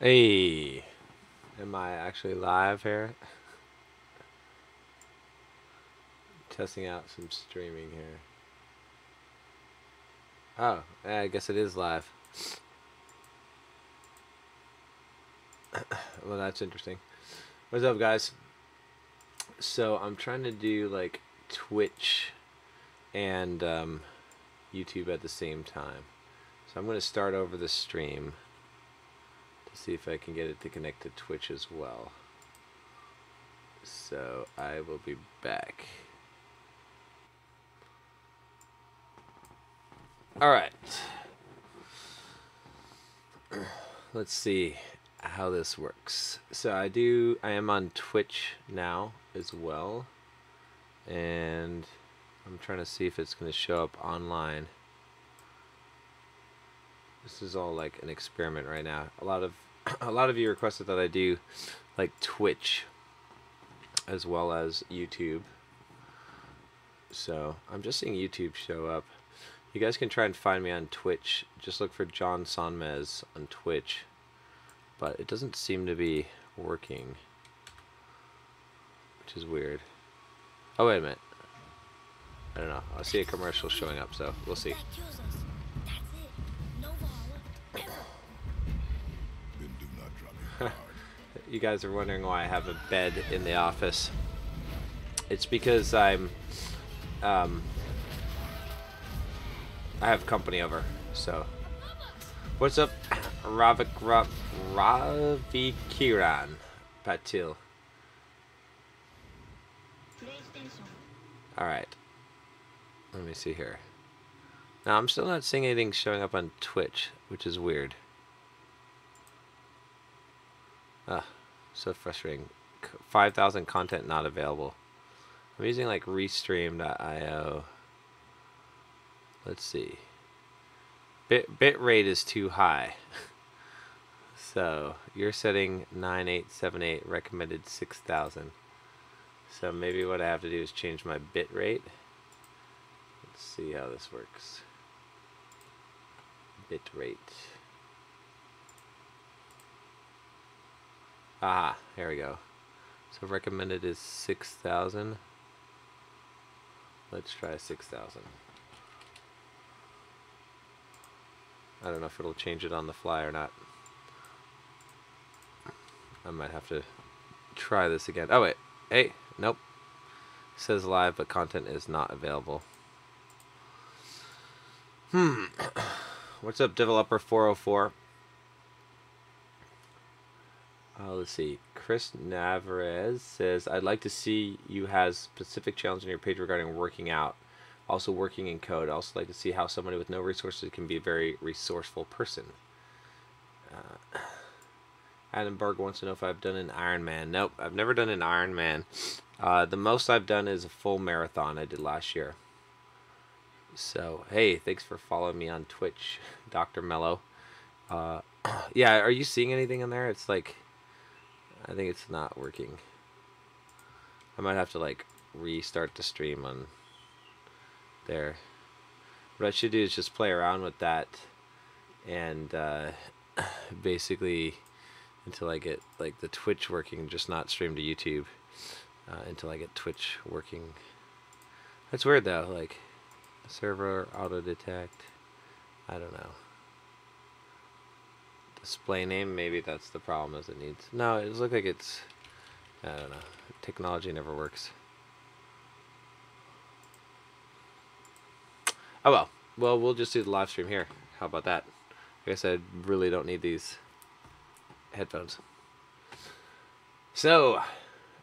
Hey, am I actually live here? Testing out some streaming here. Oh, I guess it is live. Well, that's interesting. What's up, guys? So I'm trying to do like Twitch and YouTube at the same time. So I'm going to start over the stream to see if I can get it to connect to Twitch as well. So I will be back. All right. Let's see how this works. So I am on Twitch now as well. And I'm trying to see if it's going to show up online. This is all like an experiment right now. A lot of you requested that I do like Twitch as well as YouTube. So I'm just seeing YouTube show up. You guys can try and find me on Twitch. Just look for John Sonmez on Twitch. But it doesn't seem to be working, which is weird. Oh, wait a minute. I don't know. I see a commercial showing up, so we'll see. You guys are wondering why I have a bed in the office. It's because I have company over, so. What's up, Ravikiran Patil? Alright. Let me see here. Now, I'm still not seeing anything showing up on Twitch, which is weird. Ah, so frustrating. 5,000 content not available. I'm using like Restream.io. Let's see. Bit rate is too high. So you're setting 9878, recommended 6,000. So maybe what I have to do is change my bit rate. Let's see how this works. Bit rate. Ah, here we go. So recommended is 6,000. Let's try 6,000. I don't know if it'll change it on the fly or not. I might have to try this again. Oh wait, hey, nope. It says live, but content is not available. What's up, Developer 404? Let's see. Chris Navarez says, I'd like to see you has specific challenge on your page regarding working out. Also working in code. I also like to see how somebody with no resources can be a very resourceful person. Adam Berg wants to know if I've done an Ironman. Nope, I've never done an Ironman. The most I've done is a full marathon I did last year. So, hey, thanks for following me on Twitch, Dr. Mello. Yeah, are you seeing anything in there? It's like, I think it's not working. I might have to like restart the stream on there. What I should do is just play around with that and basically until I get like the Twitch working, just not stream to YouTube until I get Twitch working. That's weird though, like server auto detect. I don't know. Display name, maybe that's the problem as it needs. No, it looks like it's, I don't know. Technology never works. Oh well. Well, we'll just do the live stream here. How about that? I guess I really don't need these headphones. So,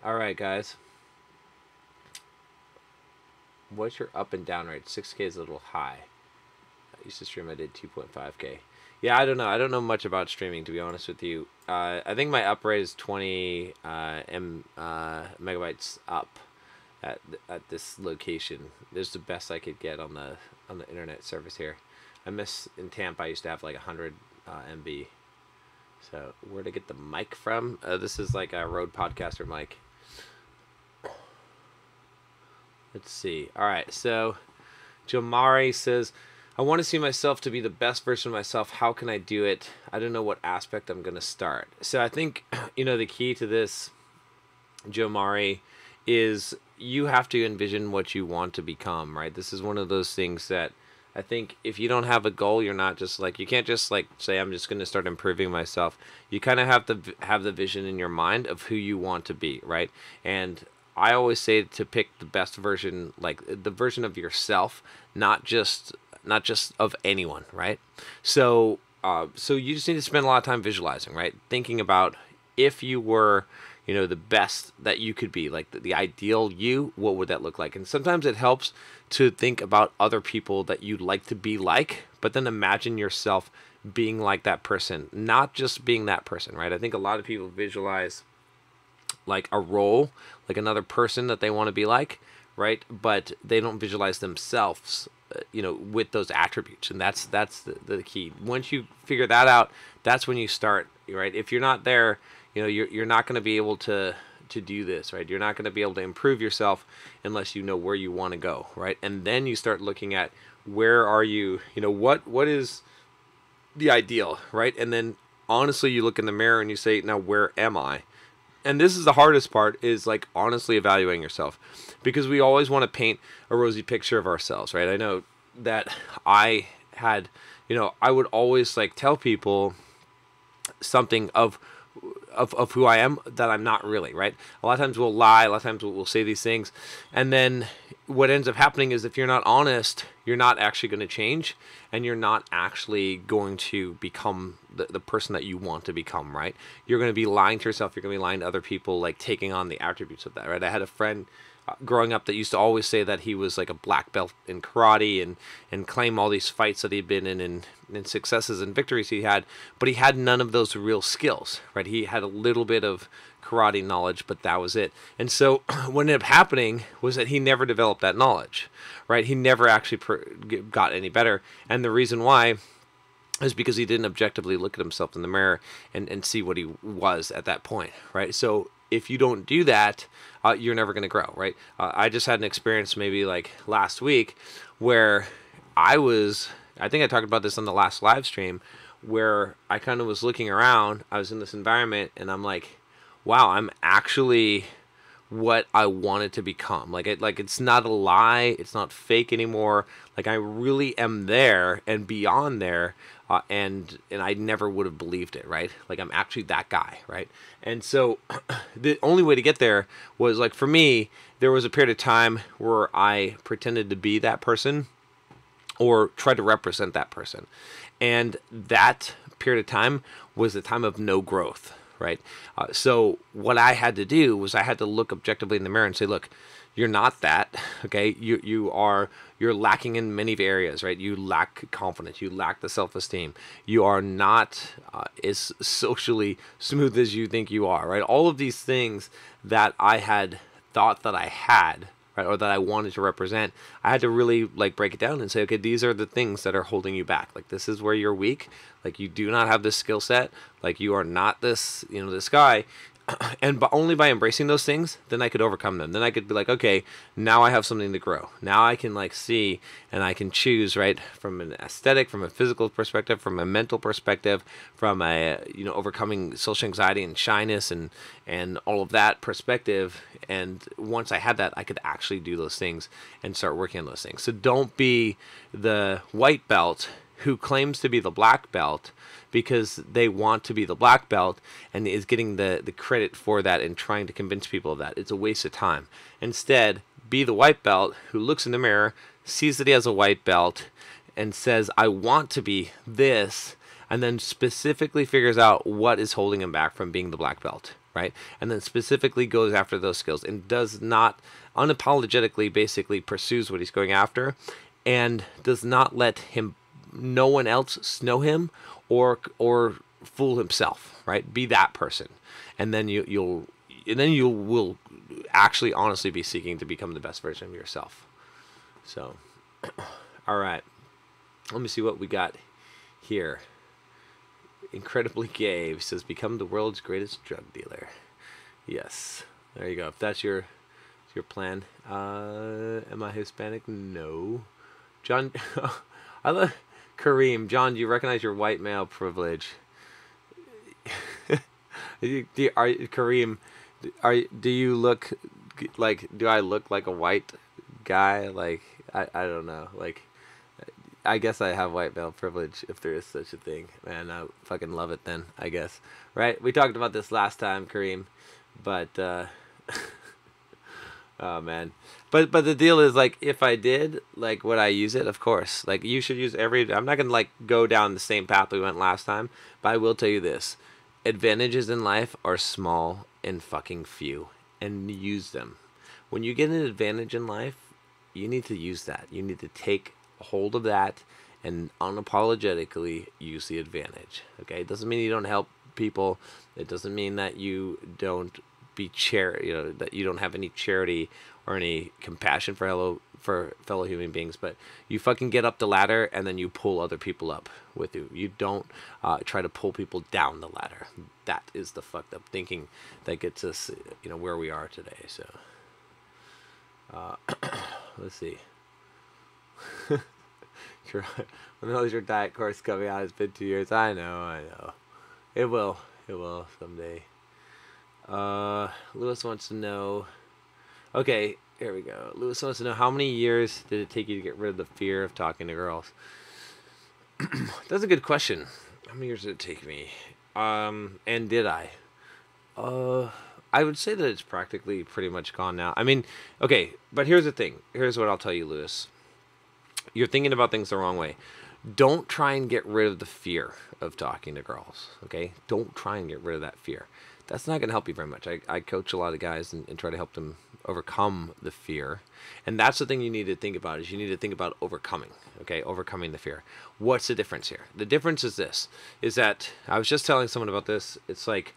alright guys. What's your up and down rate? 6K is a little high. I used to stream, I did 2.5K. Yeah, I don't know. I don't know much about streaming, to be honest with you. I think my up rate is 20 megabytes up at this location. This is the best I could get on the internet service here. I miss in Tampa. I used to have like 100 MB. So where to get the mic from? This is like a Rode Podcaster mic. Let's see. All right. So Jamari says, I want to see myself to be the best version of myself. How can I do it? I don't know what aspect I'm going to start. So I think, the key to this, Joe Mari, is you have to envision what you want to become, right? This is one of those things that I think if you don't have a goal, you're not just like, you can't just like say, I'm just going to start improving myself. You kind of have to have the vision in your mind of who you want to be, right? And I always say to pick the best version, like the version of yourself, not just of anyone, right? So you just need to spend a lot of time visualizing, right? Thinking about if you were, the best that you could be, like the ideal you, what would that look like? And sometimes it helps to think about other people that you'd like to be like, but then imagine yourself being like that person, not just being that person, right? I think a lot of people visualize like a role, like another person that they want to be like, right? But they don't visualize themselves, with those attributes, and that's the key. Once you figure that out, that's when you start, right? If you're not there, you're not going to be able to do this, right? You're not going to be able to improve yourself unless you know where you want to go, right? And then you start looking at where are you, what is the ideal, right? And then honestly, you look in the mirror and you say, now where am I? And this is the hardest part, is like honestly evaluating yourself, because we always want to paint a rosy picture of ourselves, right? I know that I had, I would always like tell people something of who I am that I'm not really, right? A lot of times we'll lie, a lot of times we'll say these things, and then what ends up happening is if you're not honest, you're not actually going to change, and you're not actually going to become the person that you want to become, right? You're going to be lying to yourself, you're going to be lying to other people, like taking on the attributes of that, right? I had a friend growing up that used to always say that he was like a black belt in karate and claim all these fights that he'd been in and successes and victories he had, but he had none of those real skills, right? He had a little bit of karate knowledge, but that was it. And so what ended up happening was that he never developed that knowledge, right? He never actually got any better. And the reason why is because he didn't objectively look at himself in the mirror and see what he was at that point, right? So if you don't do that, you're never going to grow, right? I just had an experience maybe like last week where I think I talked about this on the last live stream, where I kind of was looking around, I was in this environment, and I'm like, wow, I'm actually what I wanted to become. Like it's not a lie, it's not fake anymore. Like I really am there and beyond there, and I never would have believed it, right? Like I'm actually that guy, right? And so the only way to get there was, like, for me, there was a period of time where I pretended to be that person or tried to represent that person, and that period of time was the time of no growth, right? So what I had to do was I had to look objectively in the mirror and say, look, you're not that, okay? You're lacking in many areas, right? You lack confidence, you lack the self-esteem, you are not as socially smooth as you think you are, right? All of these things that I had thought that I had, right, or that I wanted to represent, I had to really like break it down and say, okay, these are the things that are holding you back. Like this is where you're weak. Like you do not have this skill set. Like you are not this, this guy. And only by embracing those things, then I could overcome them. Then I could be like, okay, now I have something to grow. Now I can like see and I can choose, right, from an aesthetic, from a physical perspective, from a mental perspective, from a overcoming social anxiety and shyness and all of that perspective. And once I had that, I could actually do those things and start working on those things. So don't be the white belt who claims to be the black belt because they want to be the black belt and is getting the credit for that and trying to convince people of that. It's a waste of time. Instead, be the white belt who looks in the mirror, sees that he has a white belt, and says, I want to be this, and then specifically figures out what is holding him back from being the black belt, right? And then specifically goes after those skills and does not unapologetically basically pursues what he's going after and does not let no one else know him or fool himself, right? Be that person, and then you will actually honestly be seeking to become the best version of yourself. So, all right, let me see what we got here. Incredibly gay says, become the world's greatest drug dealer. Yes, there you go. If that's your plan. Am I Hispanic? No. John I love Kareem. John, do you recognize your white male privilege? Kareem, do you look like, do I look like a white guy? Like, I don't know. Like, I guess I have white male privilege if there is such a thing. Man, I fucking love it then, I guess. Right? We talked about this last time, Kareem. But, oh man. But the deal is, like, if I did, like, would I use it? Of course. Like, you should use I'm not gonna, like, go down the same path we went last time, but I will tell you this. Advantages in life are small and fucking few, and use them. When you get an advantage in life, you need to use that. You need to take hold of that and unapologetically use the advantage. Okay? It doesn't mean you don't help people. It doesn't mean that you don't that you don't have any charity or any compassion for fellow human beings, but you fucking get up the ladder and then you pull other people up with you. You don't try to pull people down the ladder. That is the fucked up thinking that gets us, where we are today. So, let's see. When is your diet course coming out? It's been 2 years. I know. It will someday. Lewis wants to know. Okay, here we go. Lewis wants to know, how many years did it take you to get rid of the fear of talking to girls? That's a good question. How many years did it take me? And did I? I would say that it's practically pretty much gone now. I mean, okay, but here's the thing. Here's what I'll tell you, Lewis. You're thinking about things the wrong way. Don't try and get rid of the fear of talking to girls, okay? Don't try and get rid of that fear. That's not going to help you very much. I coach a lot of guys and try to help them overcome the fear. And that's the thing you need to think about, is you need to think about overcoming, okay? Overcoming the fear. What's the difference here? The difference is this, is that I was just telling someone about this. It's like,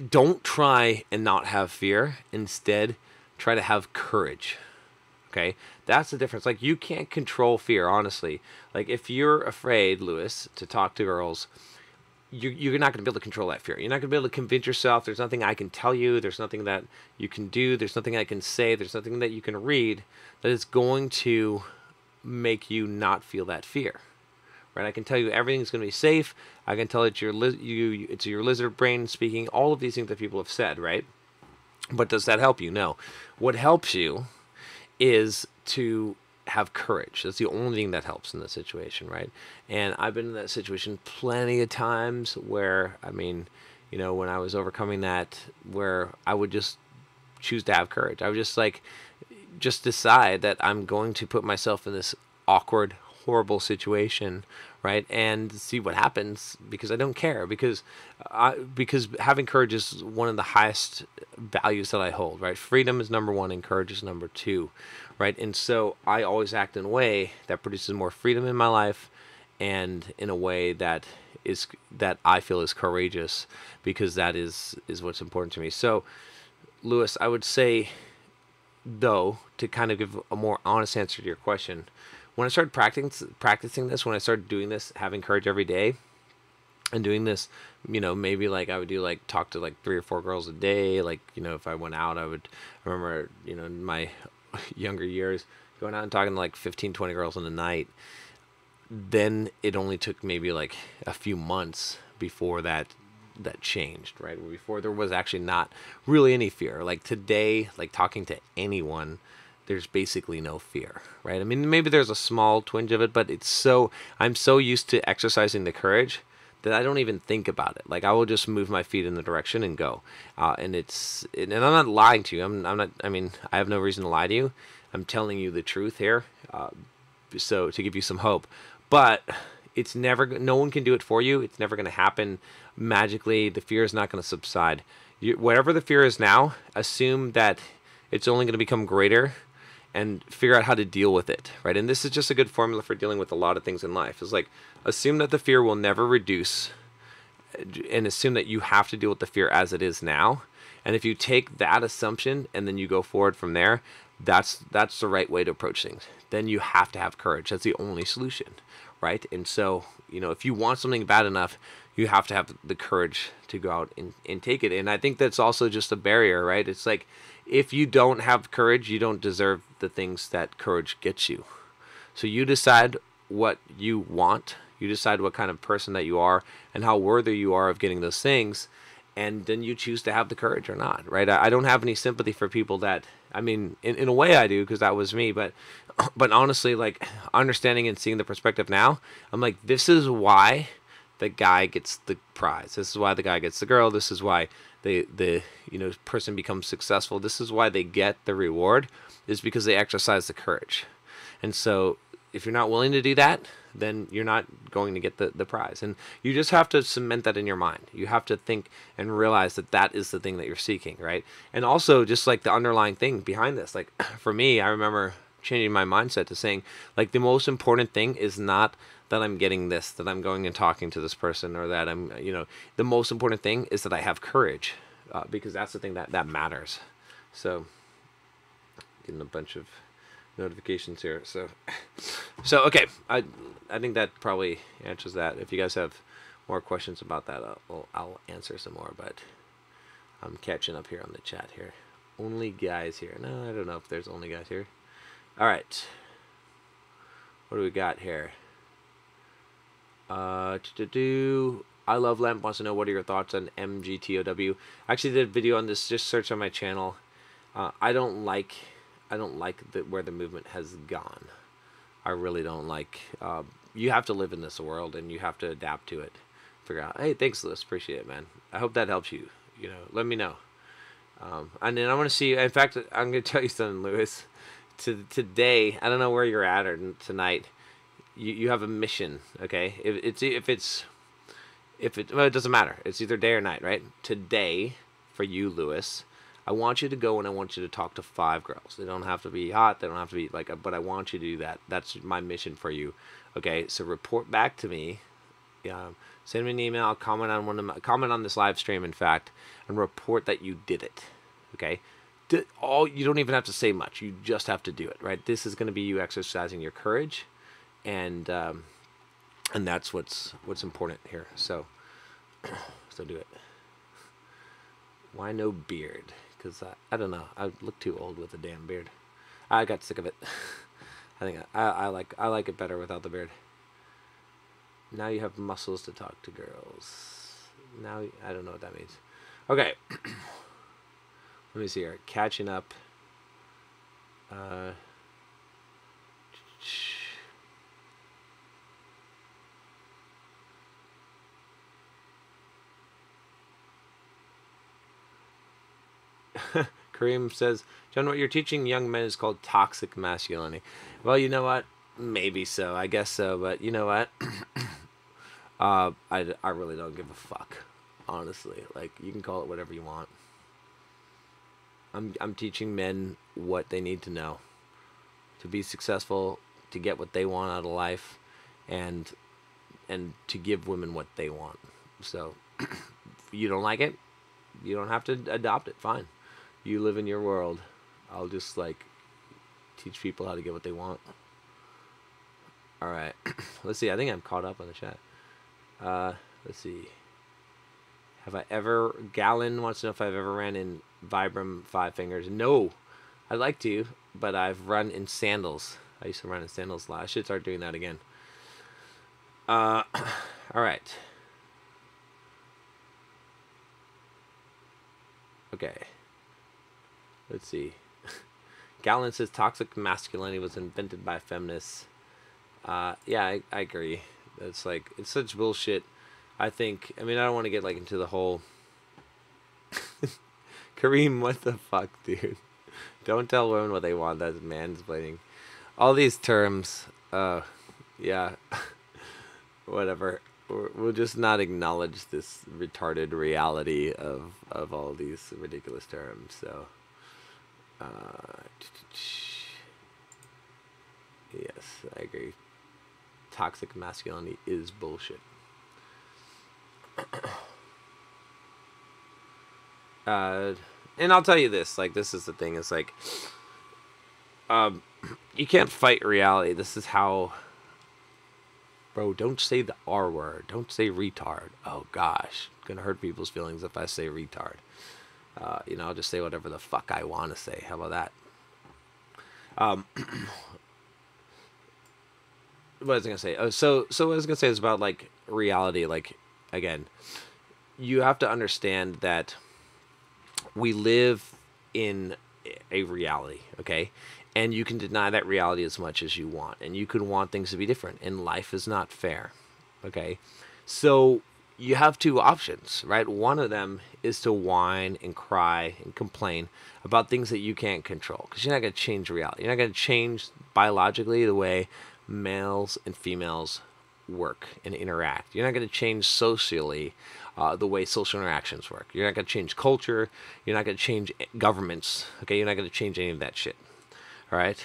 don't try and not have fear. Instead, try to have courage. Okay, that's the difference. Like, you can't control fear, honestly. Like, if you're afraid, Lewis, to talk to girls, you're not going to be able to control that fear. You're not going to be able to convince yourself. There's nothing I can tell you. There's nothing that you can do. There's nothing I can say. There's nothing that you can read that is going to make you not feel that fear. Right? I can tell you everything's going to be safe. I can tell it's it's your lizard brain speaking. All of these things that people have said, right? But does that help you? No. What helps you is to have courage. That's the only thing that helps in this situation, right? And I've been in that situation plenty of times where, I mean, when I was overcoming that, where I would just choose to have courage. I would just decide that I'm going to put myself in this awkward, horrible situation, right, and see what happens, because I don't care, because having courage is one of the highest values that I hold, right? Freedom is number one and courage is number two, right? And so I always act in a way that produces more freedom in my life, and in a way that I feel is courageous, because that is what's important to me. So, Lewis, I would say, though, to kind of give a more honest answer to your question, when I started practicing this, when I started doing this, having courage every day, and doing this, maybe like I would do, like, talk to like 3 or 4 girls a day. Like, if I went out, I remember, in my younger years, going out and talking to like 15, 20 girls in a night. Then it only took maybe like a few months before that changed, right? Before there was actually not really any fear. Like today, like talking to anyone, there's basically no fear, right? I mean, maybe there's a small twinge of it, but I'm so used to exercising the courage that I don't even think about it. Like, I will just move my feet in the direction and go. And I'm not lying to you. I'm not, I mean, I have no reason to lie to you. I'm telling you the truth here. So to give you some hope, but it's no one can do it for you. It's never going to happen magically. The fear is not going to subside. Whatever the fear is now, assume that it's only going to become greater, and figure out how to deal with it, right? And this is just a good formula for dealing with a lot of things in life. It's like, assume that the fear will never reduce, and assume that you have to deal with the fear as it is now. And if you take that assumption and then you go forward from there, that's the right way to approach things. Then you have to have courage. That's the only solution, right? And so, if you want something bad enough, you have to have the courage to go out and take it. And I think that's also just a barrier, right? It's like, if you don't have courage, you don't deserve the things that courage gets you. So you decide what you want. You decide what kind of person that you are and how worthy you are of getting those things. And then you choose to have the courage or not, right? I don't have any sympathy for people that, I mean, in a way I do, because that was me. But honestly, like, understanding and seeing the perspective now, I'm like, this is why the guy gets the prize. This is why the guy gets the girl. This is why the person becomes successful. This is why they get the reward, is because they exercise the courage. And so if you're not willing to do that, then you're not going to get the prize. And you just have to cement that in your mind. You have to think and realize that that is the thing that you're seeking, right? And also just like the underlying thing behind this, like for me, I remember changing my mindset to saying, like, the most important thing is not that I'm getting this, that I'm going and talking to this person, or that I'm, the most important thing is that I have courage, because that's the thing that matters. So, getting a bunch of notifications here. So okay, I think that probably answers that. If you guys have more questions about that, I'll answer some more. But I'm catching up here on the chat here. Only guys here. No, I don't know if there's only guys here. All right. What do we got here? I Love Lamp wants to know, what are your thoughts on MGTOW? I actually did a video on this. Just search on my channel. I don't like where the movement has gone. I really don't like. You have to live in this world, and you have to adapt to it. Figure out. Hey, thanks, Liz. Appreciate it, man. I hope that helps you. Let me know. And then I want to see. In fact, I'm going to tell you something, Lewis. Today, I don't know where you're at, or tonight. You have a mission, okay? Well, it doesn't matter. It's either day or night, right? Today, for you, Lewis, I want you to go and I want you to talk to 5 girls. They don't have to be hot. They don't have to be but I want you to do that. That's my mission for you. Okay, so report back to me. Send me an email. Comment on this live stream, in fact, and report that you did it. Okay, you don't even have to say much. You just have to do it. Right. This is going to be you exercising your courage, and that's what's important here. So do it. Why no beard? Because I don't know. I look too old with a damn beard. I got sick of it. I think I like it better without the beard. Now you have muscles to talk to girls. Now I don't know what that means. Okay. Let me see here. Catching up. Kareem says, John, what you're teaching young men is called toxic masculinity. Well, you know what? Maybe so. I guess so. But you know what? I really don't give a fuck. Honestly. Like, you can call it whatever you want. I'm teaching men what they need to know to be successful, to get what they want out of life, and to give women what they want. So, if you don't like it, you don't have to adopt it. Fine. You live in your world. I'll just, teach people how to get what they want. Alright. Let's see. I think I'm caught up on the chat. Let's see. Gallon wants to know if I've ever ran in Vibram 5 Fingers. No. I'd like to, but I've run in sandals. I used to run in sandals a lot. I should start doing that again. Alright. Okay. Let's see. Gallon says toxic masculinity was invented by feminists. Yeah, I agree. It's such bullshit. I don't want to get into the whole Kareem, what the fuck, dude? Don't tell women what they want. That's mansplaining. All these terms, yeah. Whatever. We'll just not acknowledge this retarded reality of all these ridiculous terms. So, yes, I agree. Toxic masculinity is bullshit. And I'll tell you this, this is the thing, it's you can't fight reality. This is how, bro, don't say the R word. Don't say retard. Oh gosh, gonna hurt people's feelings if I say retard. I'll just say whatever the fuck I want to say. How about that? what was I gonna say? Oh, so what I was gonna say is about like reality. Like, again, you have to understand that we live in a reality, okay? And you can deny that reality as much as you want, and you can want things to be different, and life is not fair, okay? So you have two options, right? One of them is to whine and cry and complain about things that you can't control, because you're not going to change reality. You're not going to change biologically the way males and females work and interact. You're not going to change socially the way social interactions work. You're not going to change culture. You're not going to change governments. Okay, you're not going to change any of that shit. All right.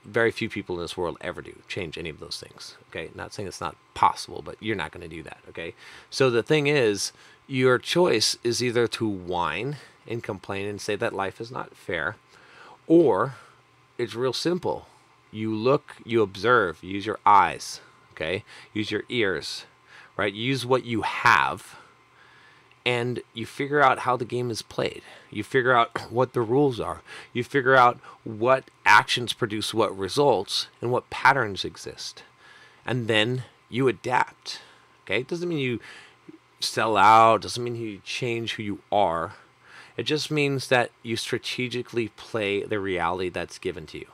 Very few people in this world ever do change any of those things. Okay, not saying it's not possible, but you're not going to do that. Okay. So the thing is, your choice is either to whine and complain and say that life is not fair, or it's real simple. You look, you observe, use your eyes, okay? Use your ears, right? Use what you have, and you figure out how the game is played. You figure out what the rules are. You figure out what actions produce what results and what patterns exist. And then you adapt, okay? It doesn't mean you sell out, doesn't mean you change who you are. It just means that you strategically play the reality that's given to you.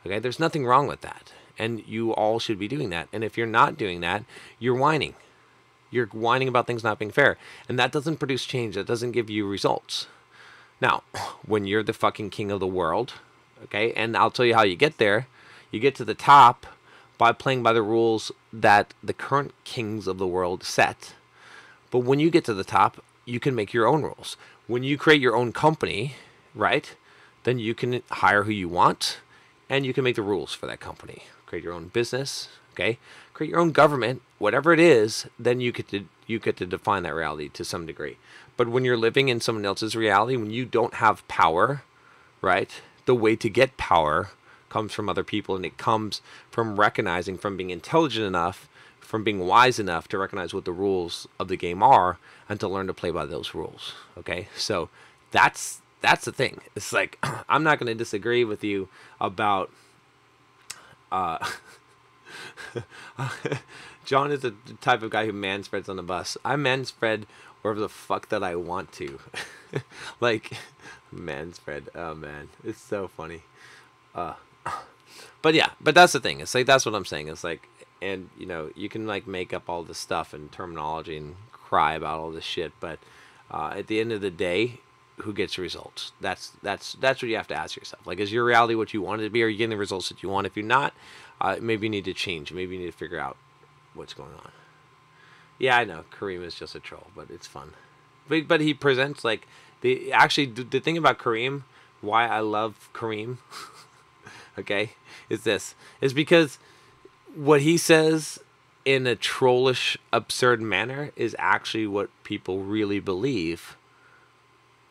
Okay, there's nothing wrong with that. And you all should be doing that. And if you're not doing that, you're whining. You're whining about things not being fair. And that doesn't produce change. That doesn't give you results. Now, when you're the fucking king of the world, okay, and I'll tell you how you get there. You get to the top by playing by the rules that the current kings of the world set. But when you get to the top, you can make your own rules. When you create your own company, right, then you can hire who you want, and you can make the rules for that company. Create your own business, okay? Create your own government, whatever it is, then you get to define that reality to some degree. But when you're living in someone else's reality, when you don't have power, right, the way to get power comes from other people, and it comes from recognizing, from being intelligent enough, from being wise enough to recognize what the rules of the game are and to learn to play by those rules, okay? So that's the thing. It's like, I'm not going to disagree with you about John is the type of guy who manspreads on the bus. I manspread wherever the fuck that I want to. Like, manspread. Oh man, it's so funny. But yeah, but that's the thing. It's like, that's what I'm saying. It's like, and you know, you can like make up all this stuff and terminology and cry about all this shit, but at the end of the day, who gets results? That's what you have to ask yourself. Like, is your reality what you want it to be? Are you getting the results that you want? If you're not, maybe you need to change. Maybe you need to figure out what's going on. Yeah, I know Kareem is just a troll, but it's fun. But he presents like the thing about Kareem, why I love Kareem, okay, is because what he says in a trollish, absurd manner is actually what people really believe.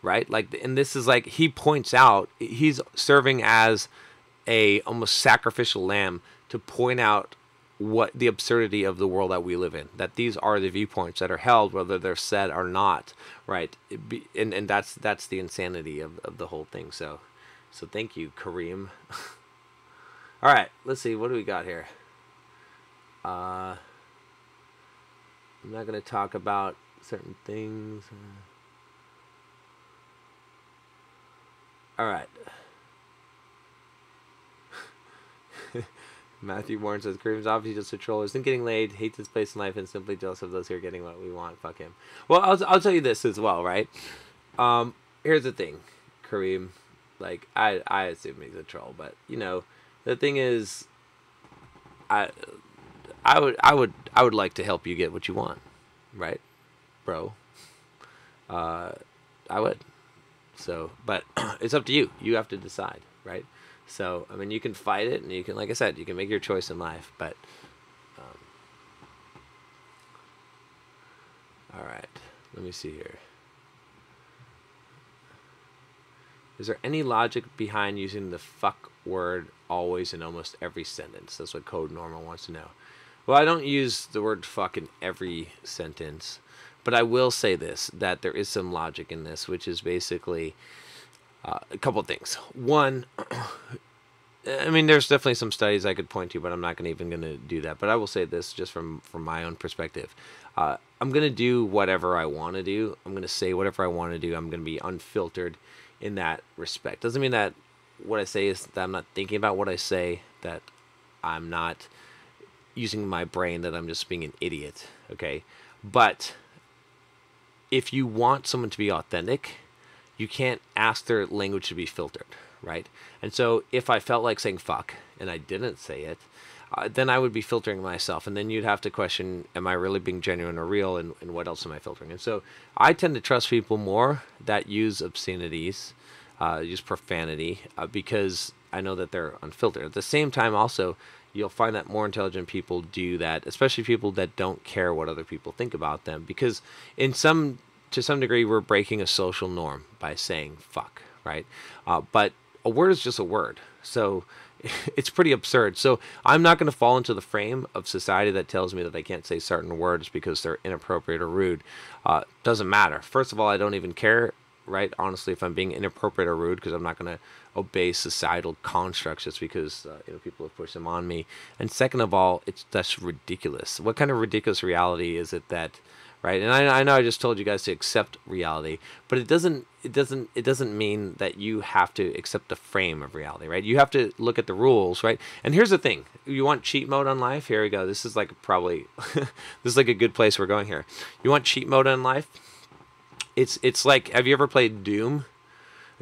Right? Like, and this is like, he points out, he's serving as a almost sacrificial lamb to point out what the absurdity of the world that we live in, that these are the viewpoints that are held, whether they're said or not, right? And that's the insanity of the whole thing. So thank you, Kareem. All right, let's see, what do we got here? I'm not going to talk about certain things. All right. Matthew Warren says, Kareem's obviously just a troll. Isn't getting laid, hates his place in life, and simply jealous of those who are getting what we want. Fuck him. Well, I'll tell you this as well, right? Here's the thing, Kareem. Like, I assume he's a troll, but you know, the thing is, I would like to help you get what you want, right, bro? I would. So, but it's up to you. You have to decide, right? So, I mean, you can fight it, and you can, like I said, you can make your choice in life. But, all right, let me see here. Is there any logic behind using the fuck word always in almost every sentence? That's what Code Normal wants to know. Well, I don't use the word fuck in every sentence. But I will say this, that there is some logic in this, which is basically a couple of things. One, I mean, there's definitely some studies I could point to, but I'm not gonna even gonna do that. But I will say this, just from my own perspective, I'm gonna do whatever I want to do. I'm gonna say whatever I want to do. I'm gonna be unfiltered in that respect. Doesn't mean that what I say is that I'm not thinking about what I say, that I'm not using my brain, that I'm just being an idiot. Okay, but if you want someone to be authentic, you can't ask their language to be filtered, right? And so if I felt like saying fuck and I didn't say it, then I would be filtering myself. And then you'd have to question, am I really being genuine or real? And what else am I filtering? And so I tend to trust people more that use obscenities, use profanity, because I know that they're unfiltered. At the same time, also, you'll find that more intelligent people do that, especially people that don't care what other people think about them, because to some degree, we're breaking a social norm by saying fuck, right? But a word is just a word. So it's pretty absurd. So I'm not going to fall into the frame of society that tells me that I can't say certain words because they're inappropriate or rude. Doesn't matter. First of all, I don't even care, right? Honestly, if I'm being inappropriate or rude, because I'm not going to obey societal constructs just because people have pushed them on me. And second of all, that's ridiculous. What kind of ridiculous reality is it that, right? And I know I just told you guys to accept reality, but it doesn't mean that you have to accept the frame of reality, right? You have to look at the rules, right? And here's the thing: you want cheat mode on life? Here we go. This is like probably this is like a good place we're going here. You want cheat mode on life? It's like, have you ever played Doom?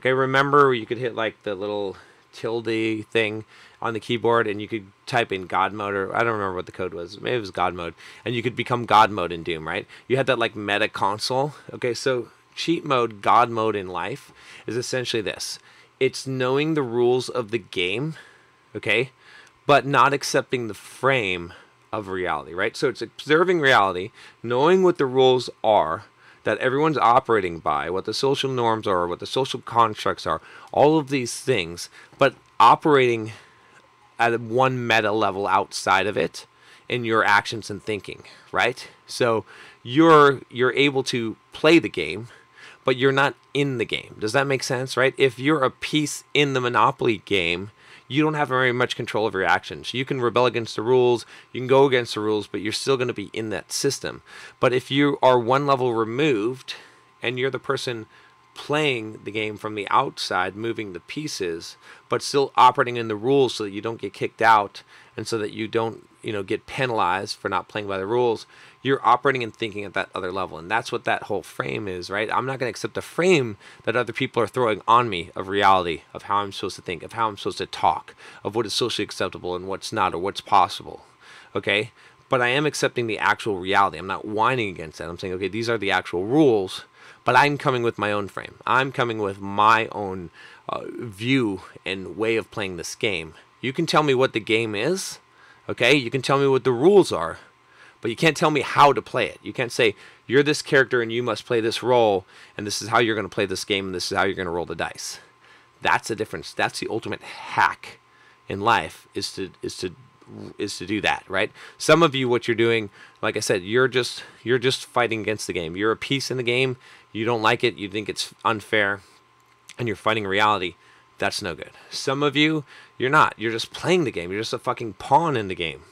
Okay, remember you could hit like the little tilde thing on the keyboard and you could type in God mode, or I don't remember what the code was. Maybe it was God mode, and you could become God mode in Doom, right? You had that like meta console. Okay, so cheat mode, God mode in life is essentially this. It's knowing the rules of the game, okay, but not accepting the frame of reality, right? So it's observing reality, knowing what the rules are that everyone's operating by, what the social norms are, what the social constructs are, all of these things, but operating at one meta level outside of it in your actions and thinking, right? So you're able to play the game, but you're not in the game. Does that make sense, right? If you're a piece in the Monopoly game, you don't have very much control of your actions. You can rebel against the rules, you can go against the rules, but you're still going to be in that system. But if you are one level removed and you're the person playing the game from the outside, moving the pieces, but still operating in the rules so that you don't get kicked out and so that you don't, get penalized for not playing by the rules, you're operating and thinking at that other level. And that's what that whole frame is, right? I'm not going to accept the frame that other people are throwing on me of reality, of how I'm supposed to think, of how I'm supposed to talk, of what is socially acceptable and what's not, or what's possible. Okay? But I am accepting the actual reality. I'm not whining against that. I'm saying, okay, these are the actual rules, but I'm coming with my own frame. I'm coming with my own view and way of playing this game. You can tell me what the game is, okay? You can tell me what the rules are, but you can't tell me how to play it. You can't say, you're this character and you must play this role, and this is how you're going to play this game, and this is how you're going to roll the dice. That's the difference. That's the ultimate hack in life, is to do that, right? Some of you, what you're doing, like I said, you're just fighting against the game. You're a piece in the game. You don't like it. You think it's unfair, and you're fighting reality. That's no good. Some of you, you're not. You're just playing the game. You're just a fucking pawn in the game.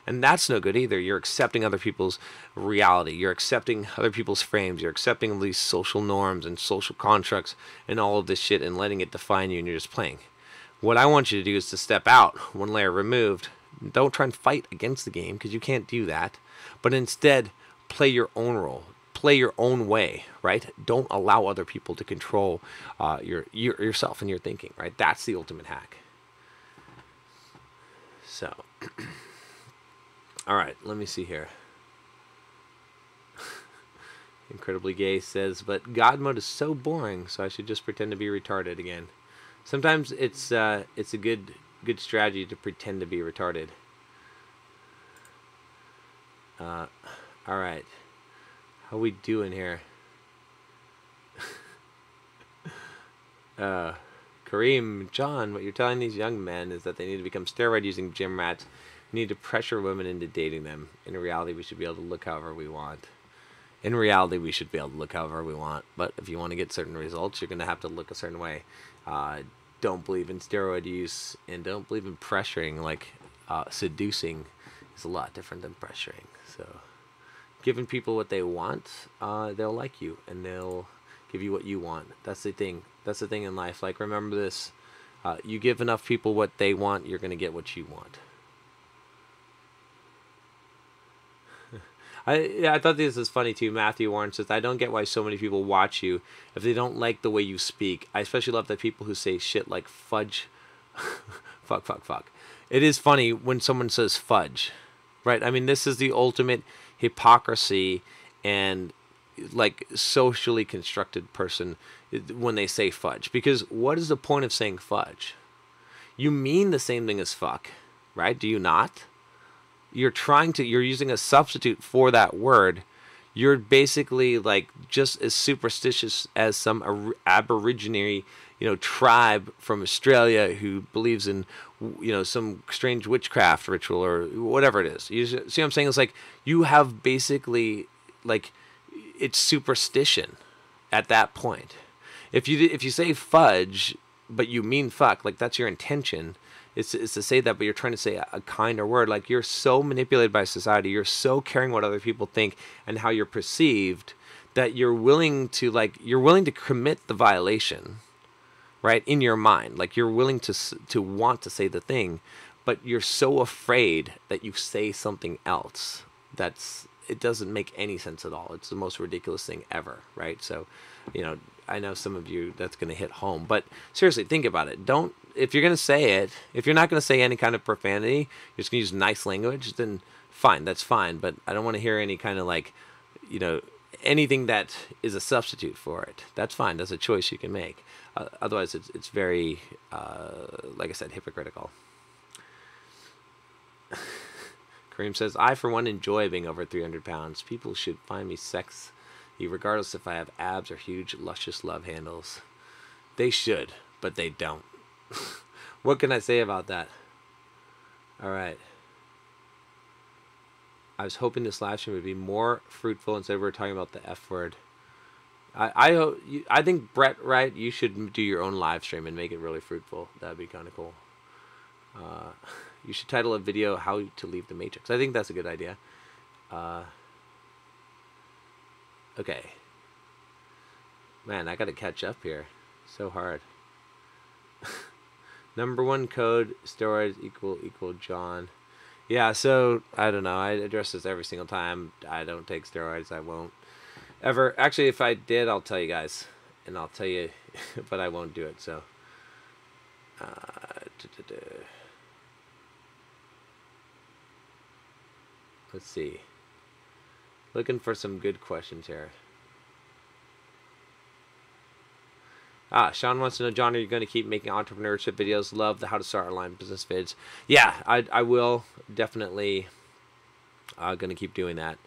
And that's no good either. You're accepting other people's reality. You're accepting other people's frames. You're accepting these social norms and social constructs and all of this shit and letting it define you, and you're just playing. What I want you to do is to step out, one layer removed. Don't try and fight against the game, because you can't do that. But instead, play your own role. Play your own way, right? Don't allow other people to control yourself and your thinking, right? That's the ultimate hack. So, all right, let me see here. Incredibly Gay says, but God mode is so boring, so I should just pretend to be retarded again. Sometimes it's a good strategy to pretend to be retarded. All right. How we doing here? Kareem, John, what you're telling these young men is that they need to become steroid-using gym rats. We need to pressure women into dating them. In reality, we should be able to look however we want. In reality, we should be able to look however we want. But if you want to get certain results, you're going to have to look a certain way. don't believe in steroid use and don't believe in pressuring. Like seducing is a lot different than pressuring. So giving people what they want, they'll like you and they'll give you what you want. That's the thing. That's the thing in life. Like, remember this. You give enough people what they want, you're going to get what you want. I thought this was funny too. Matthew Warren says, I don't get why so many people watch you if they don't like the way you speak. I especially love the people who say shit like fudge. Fuck. It is funny when someone says fudge, right? I mean, this is the ultimate hypocrisy and like socially constructed person when they say fudge. Because what is the point of saying fudge? You mean the same thing as fuck, right? Do you not? You're using a substitute for that word. You're basically like just as superstitious as some Aborigine, tribe from Australia who believes in, some strange witchcraft ritual or whatever it is. You see what I'm saying? It's like you have basically like it's superstition at that point. If you say fudge, but you mean fuck, like that's your intention. It's to say that, but you're trying to say a kinder word. Like, you're so manipulated by society. You're so caring what other people think and how you're perceived that you're willing to commit the violation, right, in your mind. Like, you're willing to want to say the thing, but you're so afraid that you say something else. It doesn't make any sense at all. It's the most ridiculous thing ever, right? So, I know some of you that's going to hit home, but seriously, think about it. If you're going to say it, if you're not going to say any kind of profanity, you're just going to use nice language, then fine, that's fine. But I don't want to hear any kind of anything that is a substitute for it. That's fine. That's a choice you can make. Otherwise, it's very, like I said, hypocritical. Kareem says, I, for one, enjoy being over 300 pounds. People should find me sexy, regardless if I have abs or huge, luscious love handles. They should, but they don't. What can I say about that? All right. I was hoping this live stream would be more fruitful instead of we're talking about the F word. I think, Brett, right, you should do your own live stream and make it really fruitful. That would be kind of cool. You should title a video, How to Leave the Matrix. I think that's a good idea. Okay. Man, I got to catch up here. So hard. Number one code, steroids equal John. Yeah, so, I don't know. I address this every single time. I don't take steroids. I won't ever. Actually, if I did, I'll tell you guys. And I'll tell you, but I won't do it, so. Let's see. Looking for some good questions here. Sean wants to know, John, are you going to keep making entrepreneurship videos? Love the how to start online business vids. Yeah, I will definitely going to keep doing that.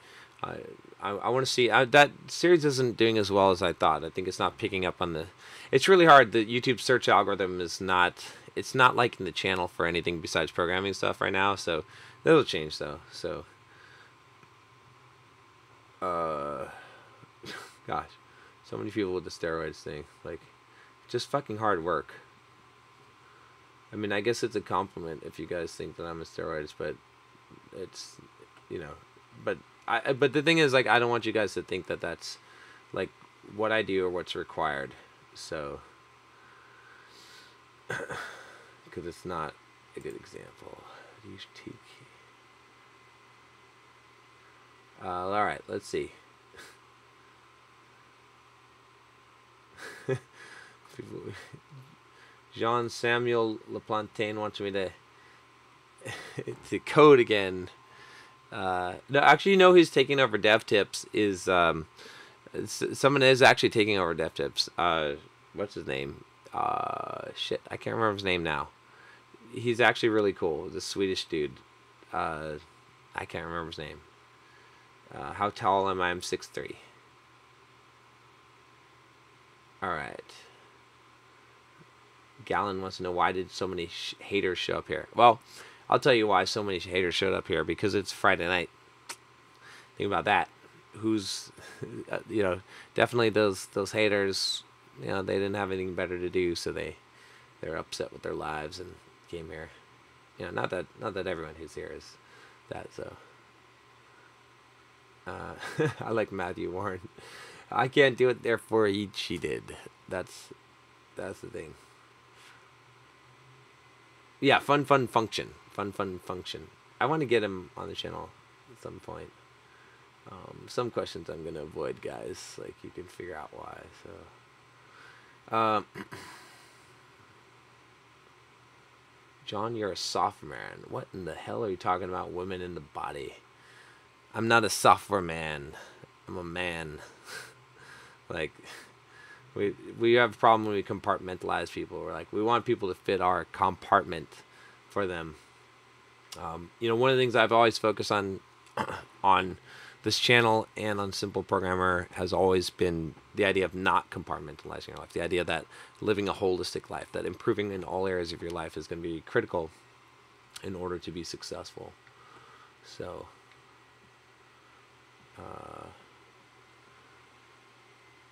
I want to see that series isn't doing as well as I thought. I think it's not picking up on the. It's really hard. The YouTube search algorithm is not. It's not liking the channel for anything besides programming stuff right now. So that'll change though. So. Gosh, so many people with the steroids thing, like, just fucking hard work. I mean, I guess it's a compliment if you guys think that I'm a steroids, but it's, but the thing is, like, I don't want you guys to think that that's, like, what I do or what's required, so, because it's not a good example. Alright, let's see. Jean Samuel Laplantain wants me to code again. No, actually, who's taking over Dev Tips is someone is actually taking over Dev Tips. What's his name? Shit, I can't remember his name now. He's actually really cool. The Swedish dude. I can't remember his name. How tall am I? I'm 6'3". Alright. Gallon wants to know, why did so many haters show up here? Well, I'll tell you why so many haters showed up here. Because it's Friday night. Think about that. Who's, definitely those haters, they didn't have anything better to do. So they they're upset with their lives and came here. You know, not that everyone who's here is that. So I like Matthew Warren. I can't do it, therefore he cheated. That's the thing. Yeah, fun function. Fun function. I want to get him on the channel at some point. Some questions I'm gonna avoid, guys. Like, you can figure out why. So, John, you're a software man. What in the hell are you talking about? Women in the body. I'm not a software man. I'm a man. Like, we have a problem when we compartmentalize people. We're like, we want people to fit our compartment for them. You know, one of the things I've always focused on on this channel and on Simple Programmer has always been the idea of not compartmentalizing your life. The idea that living a holistic life, that improving in all areas of your life is going to be critical in order to be successful. So,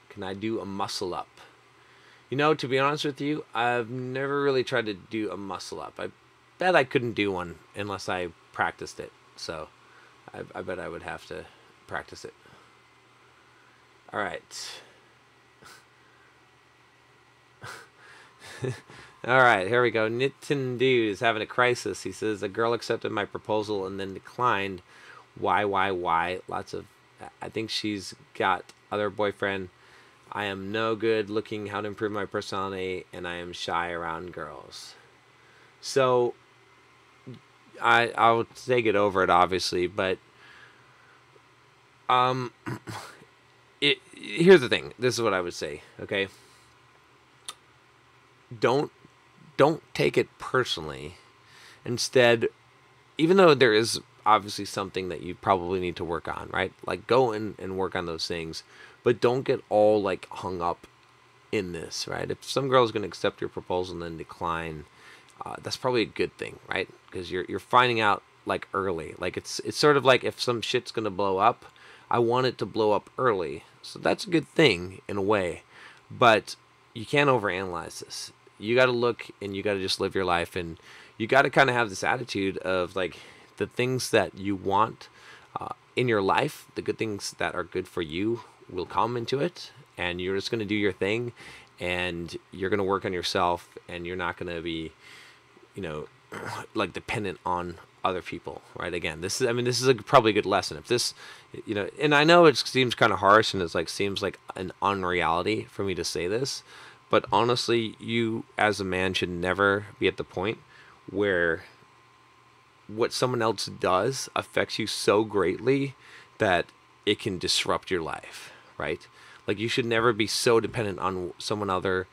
can I do a muscle up? You know, to be honest with you, I've never really tried to do a muscle up. I bet I couldn't do one unless I practiced it. So, I bet I would have to practice it. All right. All right, here we go. Nitin Dude is having a crisis. He says, a girl accepted my proposal and then declined. Why? Lots of, I think she's got other boyfriend. I am no good looking how to improve my personality, and I am shy around girls. So, I'll take it over it, obviously, but here's the thing. This is what I would say, okay? Don't take it personally. Instead, even though there is obviously something that you probably need to work on, right? Like, go and work on those things, but don't get all like hung up in this, right? If some girl is going to accept your proposal and then decline, that's probably a good thing, right? Because you're finding out like early. Like, it's sort of like if some shit's going to blow up, I want it to blow up early. So that's a good thing in a way, but you can't overanalyze this. You got to look and you got to just live your life, and you got to kind of have this attitude of like the things that you want in your life, the good things that are good for you will come into it, and you're just going to do your thing, and you're going to work on yourself, and you're not going to be, you know, like dependent on other people, right? Again, this is probably a good lesson. If this, you know, and I know it seems kind of harsh and it's like seems like an unreality for me to say this, but honestly, you as a man should never be at the point where what someone else does affects you so greatly that it can disrupt your life, right? Like, you should never be so dependent on someone other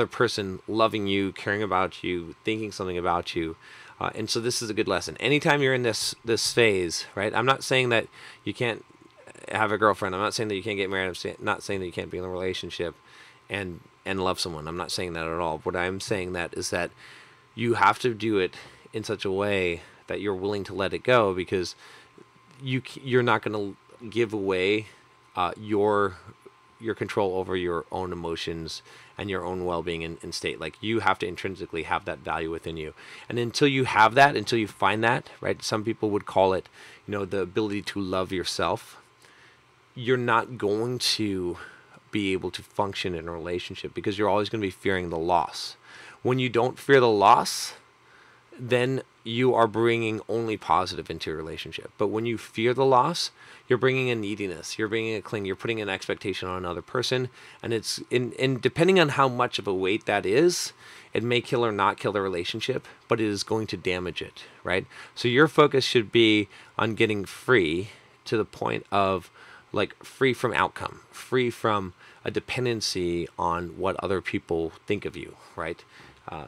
person loving you, caring about you, thinking something about you. And so this is a good lesson. Anytime you're in this phase, right? I'm not saying that you can't have a girlfriend. I'm not saying that you can't get married. I'm not saying that you can't be in a relationship and love someone. I'm not saying that at all. What I'm saying that is that you have to do it in such a way that you're willing to let it go, because you're not going to give away your control over your own emotions and your own well-being and state. Like, you have to intrinsically have that value within you. And until you have that, until you find that, right? Some people would call it, you know, the ability to love yourself. You're not going to be able to function in a relationship, because you're always going to be fearing the loss. When you don't fear the loss, then you are bringing only positive into your relationship. But when you fear the loss, you're bringing a neediness, you're bringing a cling, you're putting an expectation on another person, and it's in depending on how much of a weight that is, it may kill or not kill the relationship, but it is going to damage it, right? So your focus should be on getting free to the point of like free from outcome, free from a dependency on what other people think of you, right?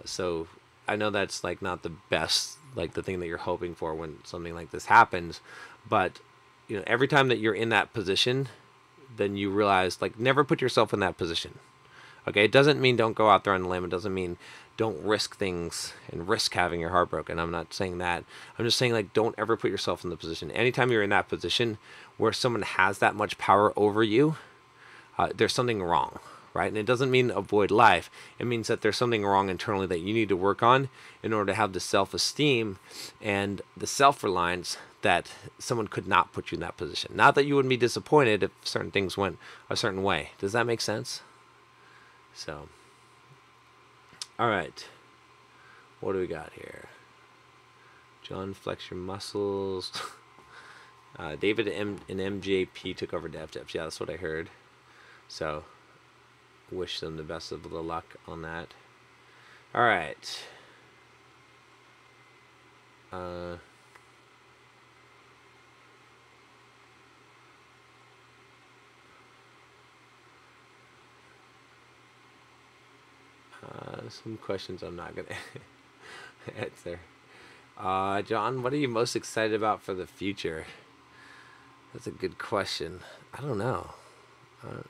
So I know that's like not the best, like the thing that you're hoping for when something like this happens, but you know, every time that you're in that position, then you realize, like, never put yourself in that position. Okay, it doesn't mean don't go out there on the limb. It doesn't mean don't risk things and risk having your heart broken. I'm not saying that. I'm just saying, like, don't ever put yourself in the position. Anytime you're in that position where someone has that much power over you, there's something wrong, right? And it doesn't mean avoid life. It means that there's something wrong internally that you need to work on in order to have the self-esteem and the self-reliance that someone could not put you in that position. Not that you wouldn't be disappointed if certain things went a certain way. Does that make sense? So, all right. What do we got here? John, flex your muscles. David and MJP took over DevTips. Yeah, that's what I heard. So, wish them the best of the luck on that. All right. Some questions I'm not going to answer. John, what are you most excited about for the future? That's a good question. I don't know.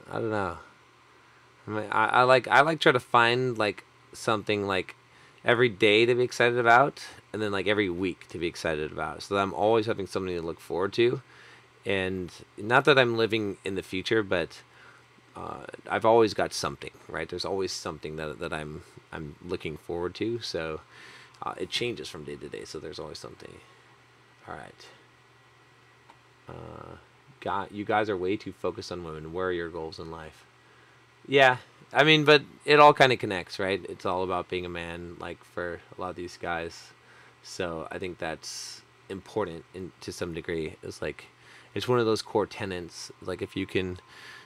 I don't know. I mean, I like try to find like something like every day to be excited about, and then like every week to be excited about, so that I'm always having something to look forward to. And not that I'm living in the future, but I've always got something, right? There's always something that I'm looking forward to. So it changes from day to day. So there's always something. All right. You guys are way too focused on women. Where are your goals in life? Yeah, I mean, but it all kind of connects, right? It's all about being a man, like for a lot of these guys. So I think that's important to some degree. It's like it's one of those core tenets. Like if you can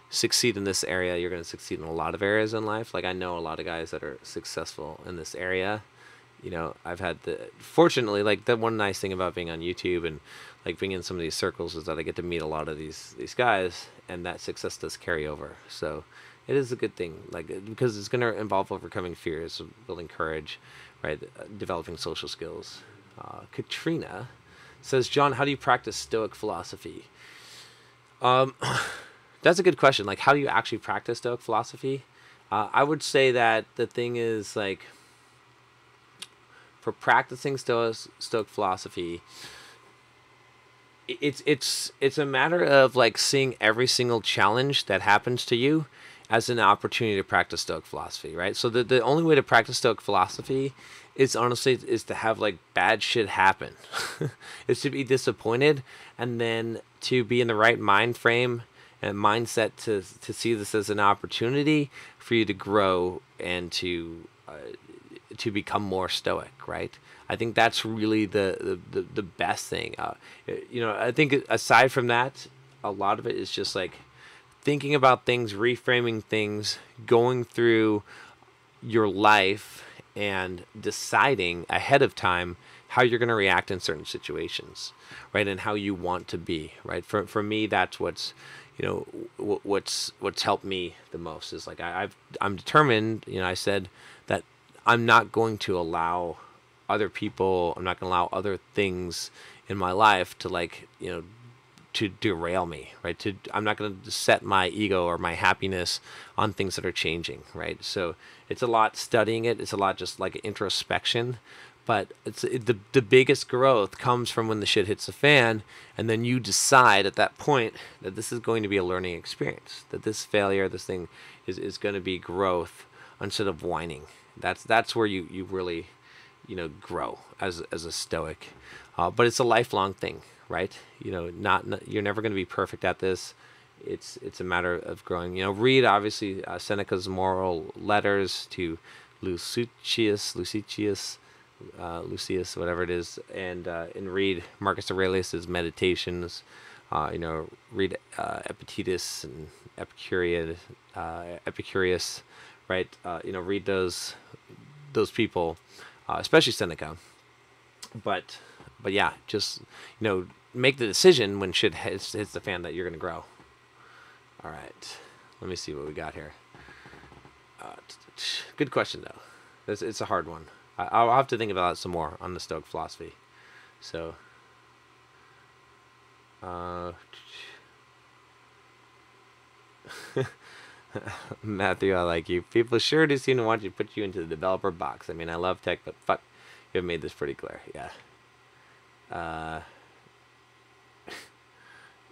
succeed in this area, you're going to succeed in a lot of areas in life. Like I know a lot of guys that are successful in this area. You know, I've had fortunately, like the one nice thing about being on YouTube and like being in some of these circles is that I get to meet a lot of these guys, and that success does carry over. So it is a good thing, like because it's going to involve overcoming fears, building courage, right? Developing social skills. Katrina says, John, how do you practice Stoic philosophy? That's a good question. Like, how do you actually practice Stoic philosophy? I would say that the thing is like, for practicing Stoic philosophy, it's a matter of like seeing every single challenge that happens to you as an opportunity to practice Stoic philosophy, right? So the only way to practice Stoic philosophy is honestly is to have like bad shit happen. Is to be disappointed, and then to be in the right mind frame and mindset to see this as an opportunity for you to grow and to become more stoic, right? I think that's really the best thing. I think aside from that, a lot of it is just like thinking about things, reframing things, going through your life and deciding ahead of time how you're going to react in certain situations, right? And how you want to be, right? For me, that's what's helped me the most is like I'm determined. I said that I'm not going to allow other people, I'm not going to allow other things in my life to to derail me, right? I'm not going to set my ego or my happiness on things that are changing, right? So it's a lot studying it. It's a lot just like introspection, but the biggest growth comes from when the shit hits the fan, and then you decide at that point that this is going to be a learning experience, that this failure, this thing is going to be growth instead of whining. That's where you really, grow as a stoic. But it's a lifelong thing, right? Not you're never going to be perfect at this. It's a matter of growing. Read obviously Seneca's Moral Letters to Lucius, whatever it is, and read Marcus Aurelius's Meditations. Read Epictetus and Epicurus, right? Read those people, especially Seneca. But yeah, just make the decision when shit hits the fan that you're gonna grow. All right, let me see what we got here. Good question though. It's a hard one. I'll have to think about it some more on the Stoic philosophy. So, Matthew, I like you. People sure do seem to want you to put you into the developer box. I mean, I love tech, but fuck, you have made this pretty clear. Yeah.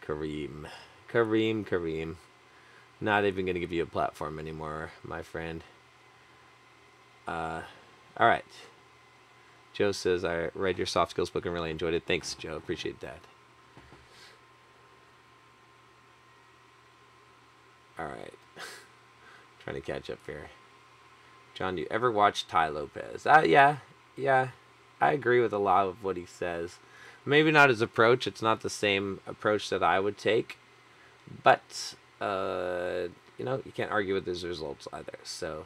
Kareem. Not even gonna give you a platform anymore, my friend. All right. Joe says I read your soft skills book and really enjoyed it. Thanks, Joe. Appreciate that. All right. Trying to catch up here. John, do you ever watch Tai Lopez? Yeah. I agree with a lot of what he says. Maybe not his approach. It's not the same approach that I would take. But, you can't argue with his results either. So,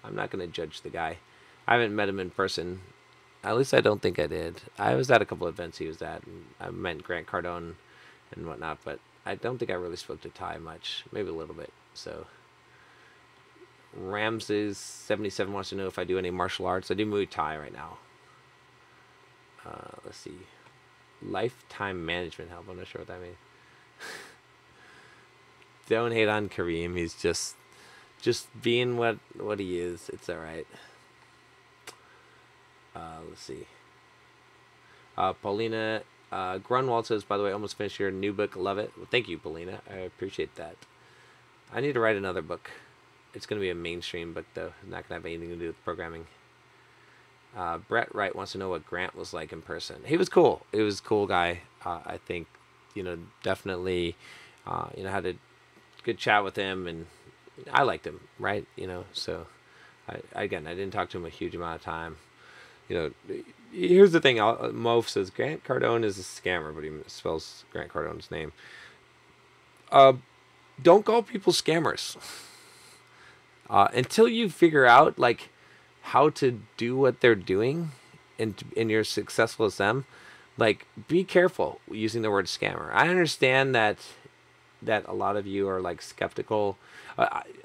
I'm not going to judge the guy. I haven't met him in person. At least I don't think I did. I was at a couple of events he was at. And I met Grant Cardone and whatnot. But I don't think I really spoke to Tai much. Maybe a little bit. So, Ramses77 wants to know if I do any martial arts. I do Muay Thai right now. Let's see. Lifetime management help. I'm not sure what that means. Don't hate on Kareem. He's just being what he is. It's alright. Let's see. Paulina Grunwald says, by the way, almost finished your new book. Love it. Well, thank you, Paulina. I appreciate that. I need to write another book. It's going to be a mainstream book, though. Not going to have anything to do with programming. Brett Wright wants to know what Grant was like in person. He was cool. He was a cool guy. I think, definitely, had a good chat with him, and I liked him, right? So, I didn't talk to him a huge amount of time. Here's the thing. Mof says, Grant Cardone is a scammer, but he spells Grant Cardone's name. Don't call people scammers. Until you figure out, how to do what they're doing and you're successful as them, be careful using the word scammer. I understand that a lot of you are skeptical.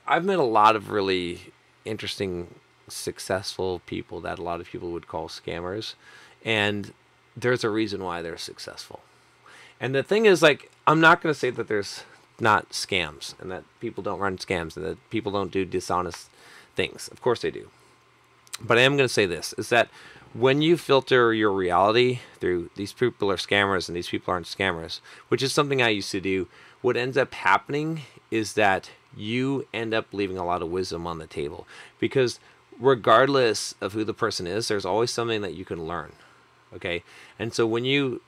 I've met a lot of really interesting, successful people that a lot of people would call scammers, and there's a reason why they're successful. And the thing is, I'm not going to say that there's not scams and that people don't run scams and that people don't do dishonest things. Of course they do. But I am going to say this, is that when you filter your reality through these people are scammers and these people aren't scammers, which is something I used to do, what ends up happening is that you end up leaving a lot of wisdom on the table. Because regardless of who the person is, there's always something that you can learn. Okay? And so when you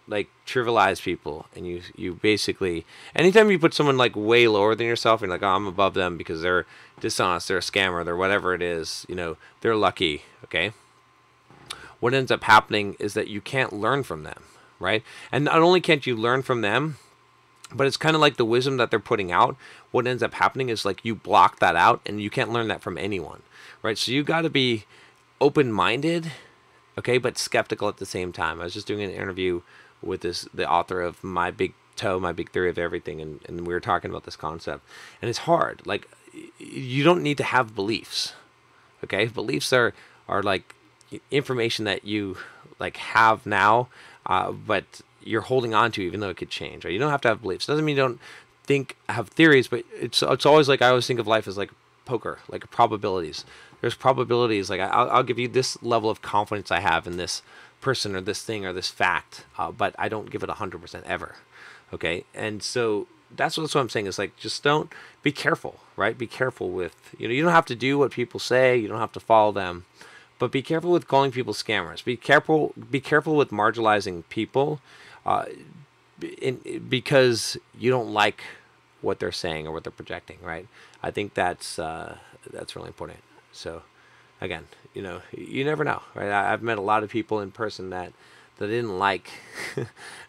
trivialize people and you basically, anytime you put someone way lower than yourself and oh, I'm above them because they're dishonest, they're a scammer, they're whatever it is, they're lucky. Okay? What ends up happening is that you can't learn from them, right? And not only can't you learn from them, but it's kind of like the wisdom that they're putting out. What ends up happening is you block that out and you can't learn that from anyone, right? So you got to be open-minded, okay, but skeptical at the same time. I was just doing an interview with the author of My Big Toe, My Big Theory of Everything, and we were talking about this concept. And it's hard. You don't need to have beliefs, okay? Beliefs are information that you have now, but you're holding on to even though it could change, right? You don't have to have beliefs. Doesn't mean you don't have theories, but it's always I always think of life as poker, probabilities. There's probabilities. I'll give you this level of confidence I have in this person or this thing or this fact, but I don't give it 100% ever. Okay, and so that's what I'm saying is just don't be careful, right? Be careful with you don't have to do what people say. You don't have to follow them, but be careful with calling people scammers. Be careful with marginalizing people, because you don't like what they're saying or what they're projecting, right? I think that's really important. So, again, you never know, right? I've met a lot of people in person that didn't like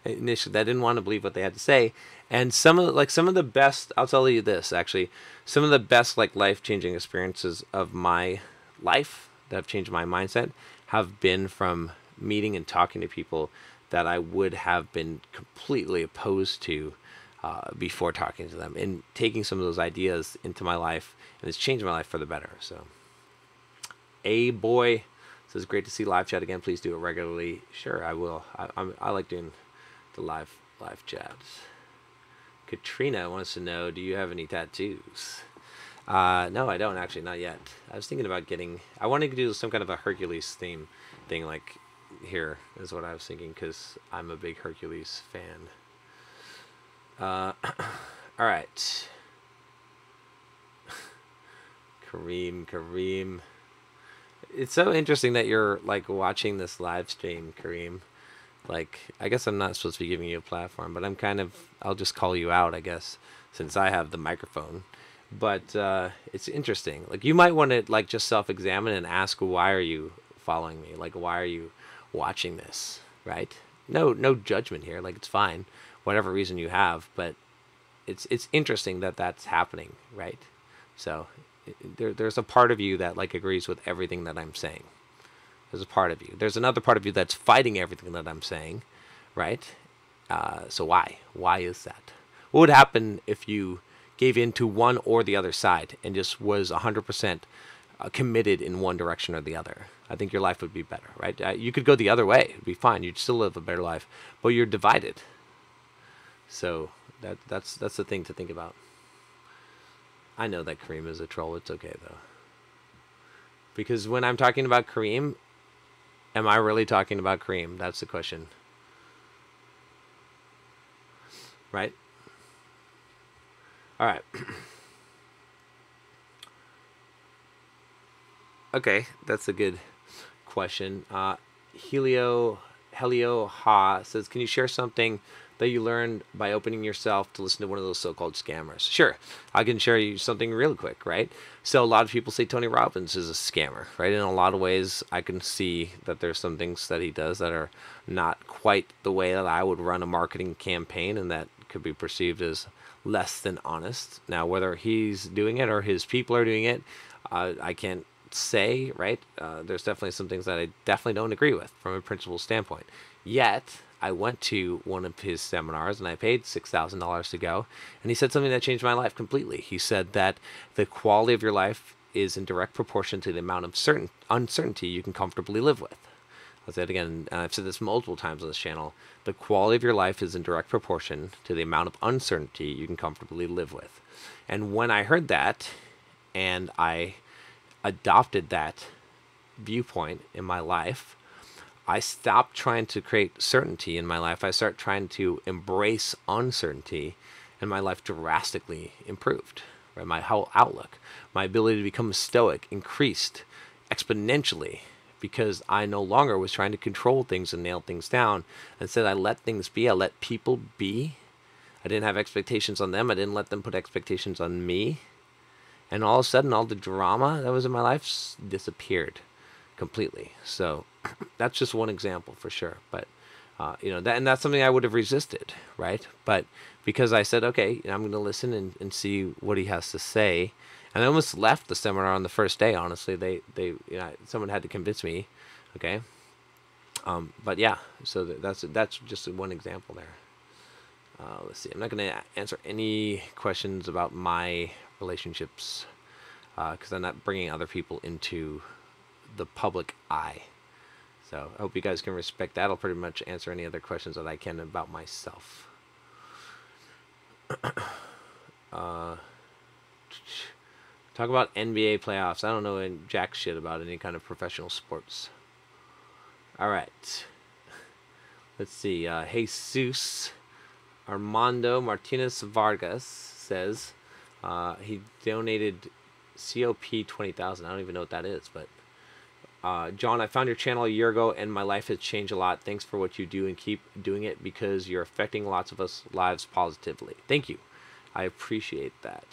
initially, that didn't want to believe what they had to say, and some of the best. I'll tell you this, actually, some of the best life-changing experiences of my life that have changed my mindset have been from meeting and talking to people that I would have been completely opposed to before talking to them, and taking some of those ideas into my life, and it's changed my life for the better. So. A boy says, great to see live chat again. Please do it regularly. Sure, I will. I like doing the live chats. Katrina wants to know, do you have any tattoos? No, I don't actually, not yet. I was thinking about I wanted to do some kind of a Hercules theme thing here is what I was thinking, because I'm a big Hercules fan. All right. Kareem. It's so interesting that you're like watching this live stream, Kareem. Like, I guess I'm not supposed to be giving you a platform, but I'll just call you out, I guess, since I have the microphone. But it's interesting. Like, you might want to like just self-examine and ask, why are you following me? Like, why are you watching this? Right? No judgment here. Like, it's fine, whatever reason you have. But it's interesting that that's happening, right? So there's a part of you that like agrees with everything that I'm saying. There's a part of you. There's another part of you that's fighting everything that I'm saying, right? So why? Why is that? What would happen if you gave in to one or the other side and just was 100% committed in one direction or the other? I think your life would be better, right? You could go the other way. It'd be fine. You'd still live a better life, but you're divided. So that's the thing to think about. I know that Kareem is a troll. It's okay, though. Because when I'm talking about Kareem, am I really talking about Kareem? That's the question. Right? All right. Okay, that's a good question. Helio Ha says, can you share something that you learned by opening yourself to listen to one of those so-called scammers? Sure, I can share you something real quick, right? So a lot of people say Tony Robbins is a scammer, right? In a lot of ways, I can see that there's some things that he does that are not quite the way that I would run a marketing campaign, and that could be perceived as less than honest. Now, whether he's doing it or his people are doing it, I can't say, right? There's definitely some things that I definitely don't agree with from a principle standpoint. Yet, I went to one of his seminars and I paid $6,000 to go, and he said something that changed my life completely. He said that the quality of your life is in direct proportion to the amount of uncertainty you can comfortably live with. I'll say it again, and I've said this multiple times on this channel. The quality of your life is in direct proportion to the amount of uncertainty you can comfortably live with. And when I heard that, and I adopted that viewpoint in my life, I stopped trying to create certainty in my life. I started trying to embrace uncertainty, and my life drastically improved. Right? My whole outlook, my ability to become a stoic increased exponentially because I no longer was trying to control things and nail things down. Instead, I let things be. I let people be. I didn't have expectations on them. I didn't let them put expectations on me. And all of a sudden, all the drama that was in my life disappeared completely. So that's just one example for sure. But that's something I would have resisted, right? But because I said, okay, I'm going to listen and see what he has to say, and I almost left the seminar on the first day. Honestly, someone had to convince me, okay. But yeah, so that's just one example there. Let's see. I'm not going to answer any questions about my relationships because I'm not bringing other people into the public eye. So I hope you guys can respect that. I'll pretty much answer any other questions that I can about myself. Talk about NBA playoffs. I don't know jack shit about any kind of professional sports. All right. Let's see. Jesus Armando Martinez Vargas says he donated COP 20,000. I don't even know what that is, but John, I found your channel a year ago and my life has changed a lot. Thanks for what you do and keep doing it because you're affecting lots of us lives positively. Thank you. I appreciate that.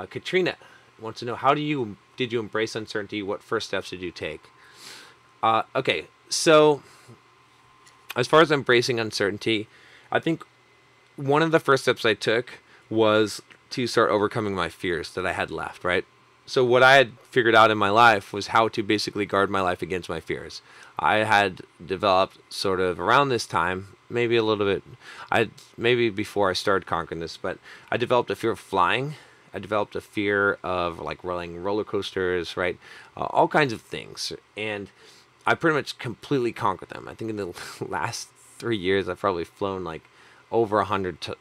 Katrina wants to know, did you embrace uncertainty? What first steps did you take? Okay, so as far as embracing uncertainty, I think one of the first steps I took was to start overcoming my fears that I had left, right? So what I had figured out in my life was how to basically guard my life against my fears. I had developed sort of around this time, maybe a little bit, maybe before I started conquering this, but I developed a fear of flying. I developed a fear of like rolling roller coasters, right? All kinds of things. And I pretty much completely conquered them. I think in the last 3 years, I've probably flown like over 100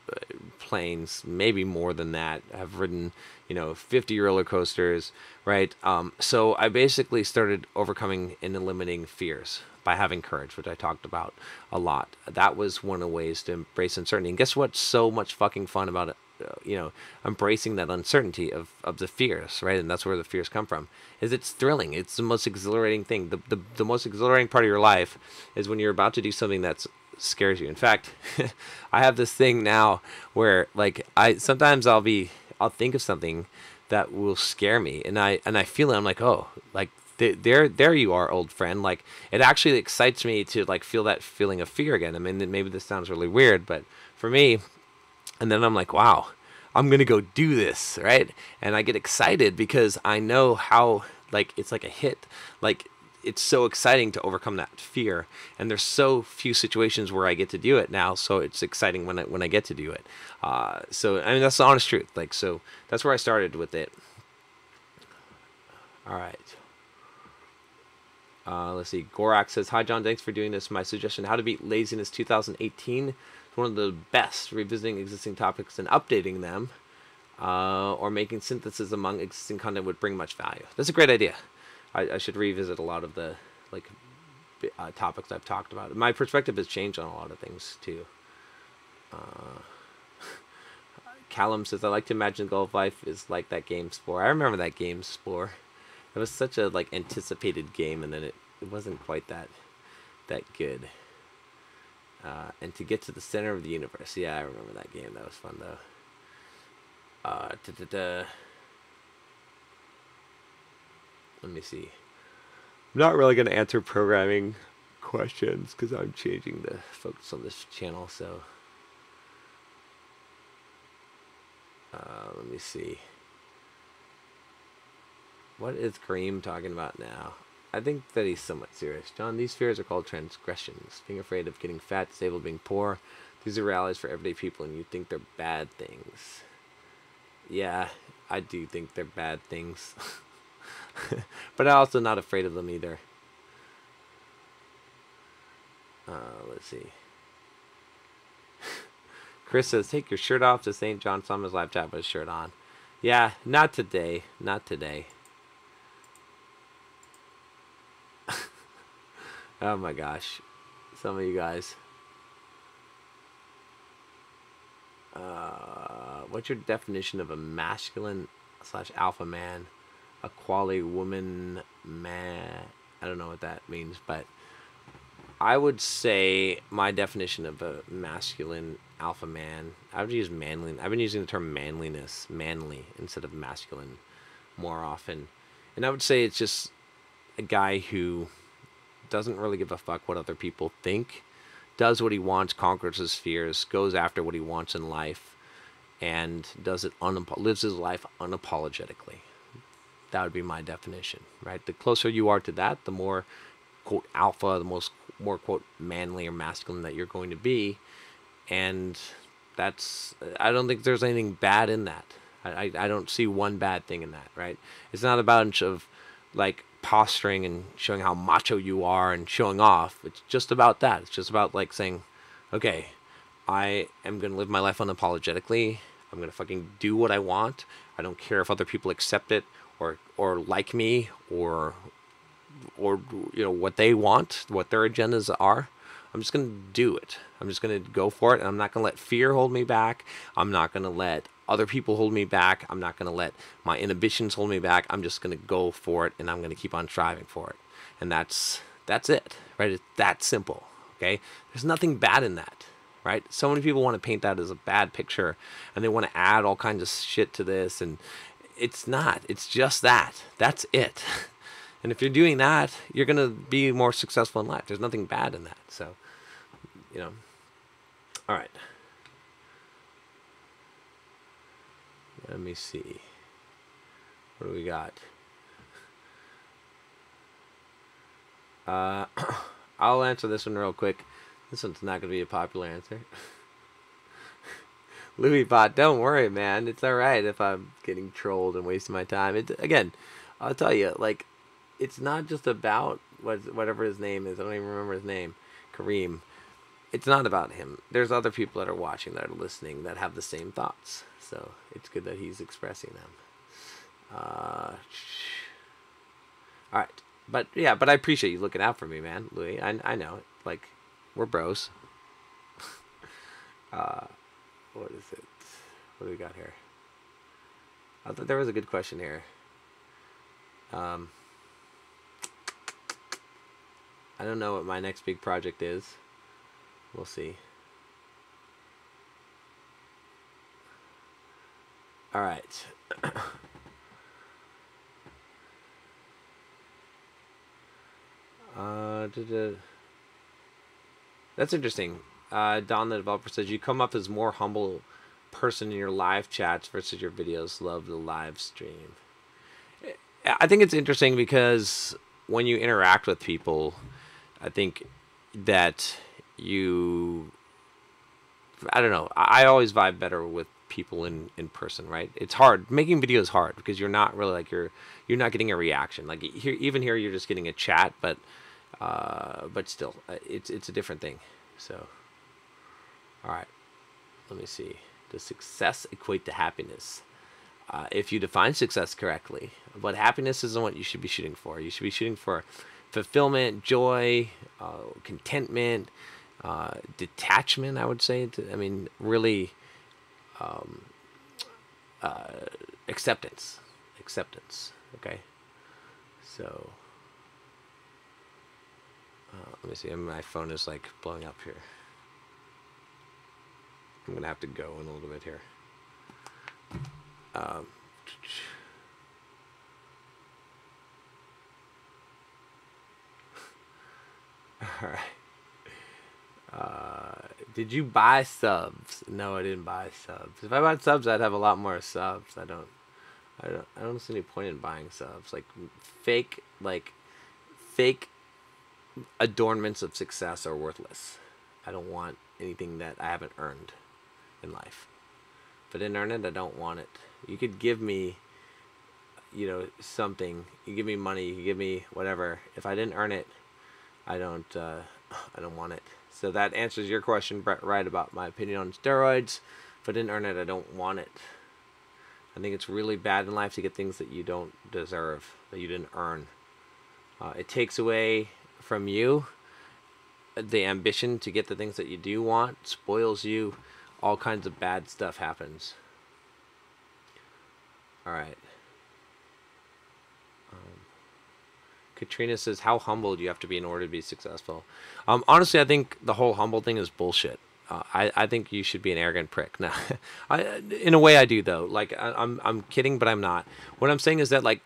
planes, maybe more than that. I've ridden, 50 roller coasters, right? So I basically started overcoming and eliminating fears by having courage, which I talked about a lot. That was one of the ways to embrace uncertainty. And guess what's so much fucking fun about it? embracing that uncertainty of the fears, right? And that's where the fears come from. Is it's thrilling. It's the most exhilarating thing. The most exhilarating part of your life is when you're about to do something that scares you. In fact, I have this thing now where like sometimes I'll think of something that will scare me, and I feel it. I'm like, oh, like there you are, old friend. Like it actually excites me to like feel that feeling of fear again. I mean, maybe this sounds really weird, but for me, and then I'm like, wow, I'm going to go do this, right? And I get excited because I know how, like, it's like a hit. Like, it's so exciting to overcome that fear. And there's so few situations where I get to do it now, so it's exciting when I get to do it. So, I mean, that's the honest truth. Like, so that's where I started with it. All right. Let's see. Gorak says, hi, John. Thanks for doing this. My suggestion, How to Beat Laziness 2018. One of the best, revisiting existing topics and updating them, or making synthesis among existing content would bring much value. That's a great idea. I should revisit a lot of the topics I've talked about. My perspective has changed on a lot of things too. Callum says, I like to imagine Golf Life is like that game Spore. I remember that game Spore. It was such a like anticipated game, and then it wasn't quite that good. And to get to the center of the universe. Yeah, I remember that game. That was fun, though. Let me see. I'm not really going to answer programming questions because I'm changing the focus on this channel. So, let me see. What is Kareem talking about now? I think that he's somewhat serious. John, these fears are called transgressions. Being afraid of getting fat, disabled, being poor. These are realities for everyday people, and you think they're bad things. Yeah, I do think they're bad things. But I'm also not afraid of them either. Let's see. Chris says, take your shirt off to St. John Summers live chat with his shirt on. Yeah, not today. Not today. Oh my gosh. Some of you guys. What's your definition of a masculine / alpha man? A quality woman man? I don't know what that means, but I would say my definition of a masculine alpha man, I would use manly. I've been using the term manliness, manly, instead of masculine more often. And I would say it's just a guy who doesn't really give a fuck what other people think, does what he wants, conquers his fears, goes after what he wants in life, and does it lives his life unapologetically. That would be my definition, right? The closer you are to that, the more quote alpha, the more quote manly or masculine that you're going to be, and that's, I don't think there's anything bad in that. I don't see one bad thing in that, right? It's not a bunch of like posturing and showing how macho you are and showing off. It's just about that. It's just about like saying, okay, I am going to live my life unapologetically. I'm going to fucking do what I want. I don't care if other people accept it or like me or what they want, what their agendas are. I'm just going to do it. I'm just going to go for it, and I'm not going to let fear hold me back. I'm not going to let other people hold me back. I'm not going to let my inhibitions hold me back. I'm just going to go for it, and I'm going to keep on striving for it. And that's it, right? It's that simple, okay? There's nothing bad in that, right? So many people want to paint that as a bad picture, and they want to add all kinds of shit to this, and it's not. It's just that. That's it. And if you're doing that, you're going to be more successful in life. There's nothing bad in that. So, all right. Let me see. What do we got? I'll answer this one real quick. This one's not going to be a popular answer. Louis Bot, don't worry, man. It's all right if I'm getting trolled and wasting my time. Again, I'll tell you, like, it's not just about whatever his name is. I don't even remember his name. Kareem. It's not about him. There's other people that are watching, that are listening, that have the same thoughts. So it's good that he's expressing them. All right. But I appreciate you looking out for me, man, Louis. I know it. Like, we're bros. What is it? What do we got here? I thought there was a good question here. I don't know what my next big project is. We'll see. All right. That's interesting. Don the developer says you come up as more humble person in your live chats versus your videos. Love the live stream. I think it's interesting because when you interact with people, I think that I don't know. I always vibe better with people in person, right? It's hard. Making videos hard because you're not really like you're not getting a reaction. Like here, even here, you're just getting a chat, but still, it's a different thing. So, all right, let me see. Does success equate to happiness? If you define success correctly, but happiness isn't what you should be shooting for. You should be shooting for fulfillment, joy, contentment, detachment. I would say. I mean, really, acceptance. Okay. So, let me see. My phone is like blowing up here. I'm gonna have to go in a little bit here. All right. Did you buy subs? No, I didn't buy subs. If I bought subs, I'd have a lot more subs. I don't see any point in buying subs. Like fake adornments of success are worthless. I don't want anything that I haven't earned in life. If I didn't earn it, I don't want it. You could give me, something. You give me money. You give me whatever. If I didn't earn it, I don't want it. So that answers your question, Brett, right, about my opinion on steroids. If I didn't earn it, I don't want it. I think it's really bad in life to get things that you don't deserve, that you didn't earn. It takes away from you the ambition to get the things that you do want, spoils you. All kinds of bad stuff happens. All right. Katrina says, how humble do you have to be in order to be successful? Honestly, I think the whole humble thing is bullshit. I think you should be an arrogant prick. No, in a way I do though. Like I'm kidding, but I'm not. What I'm saying is that like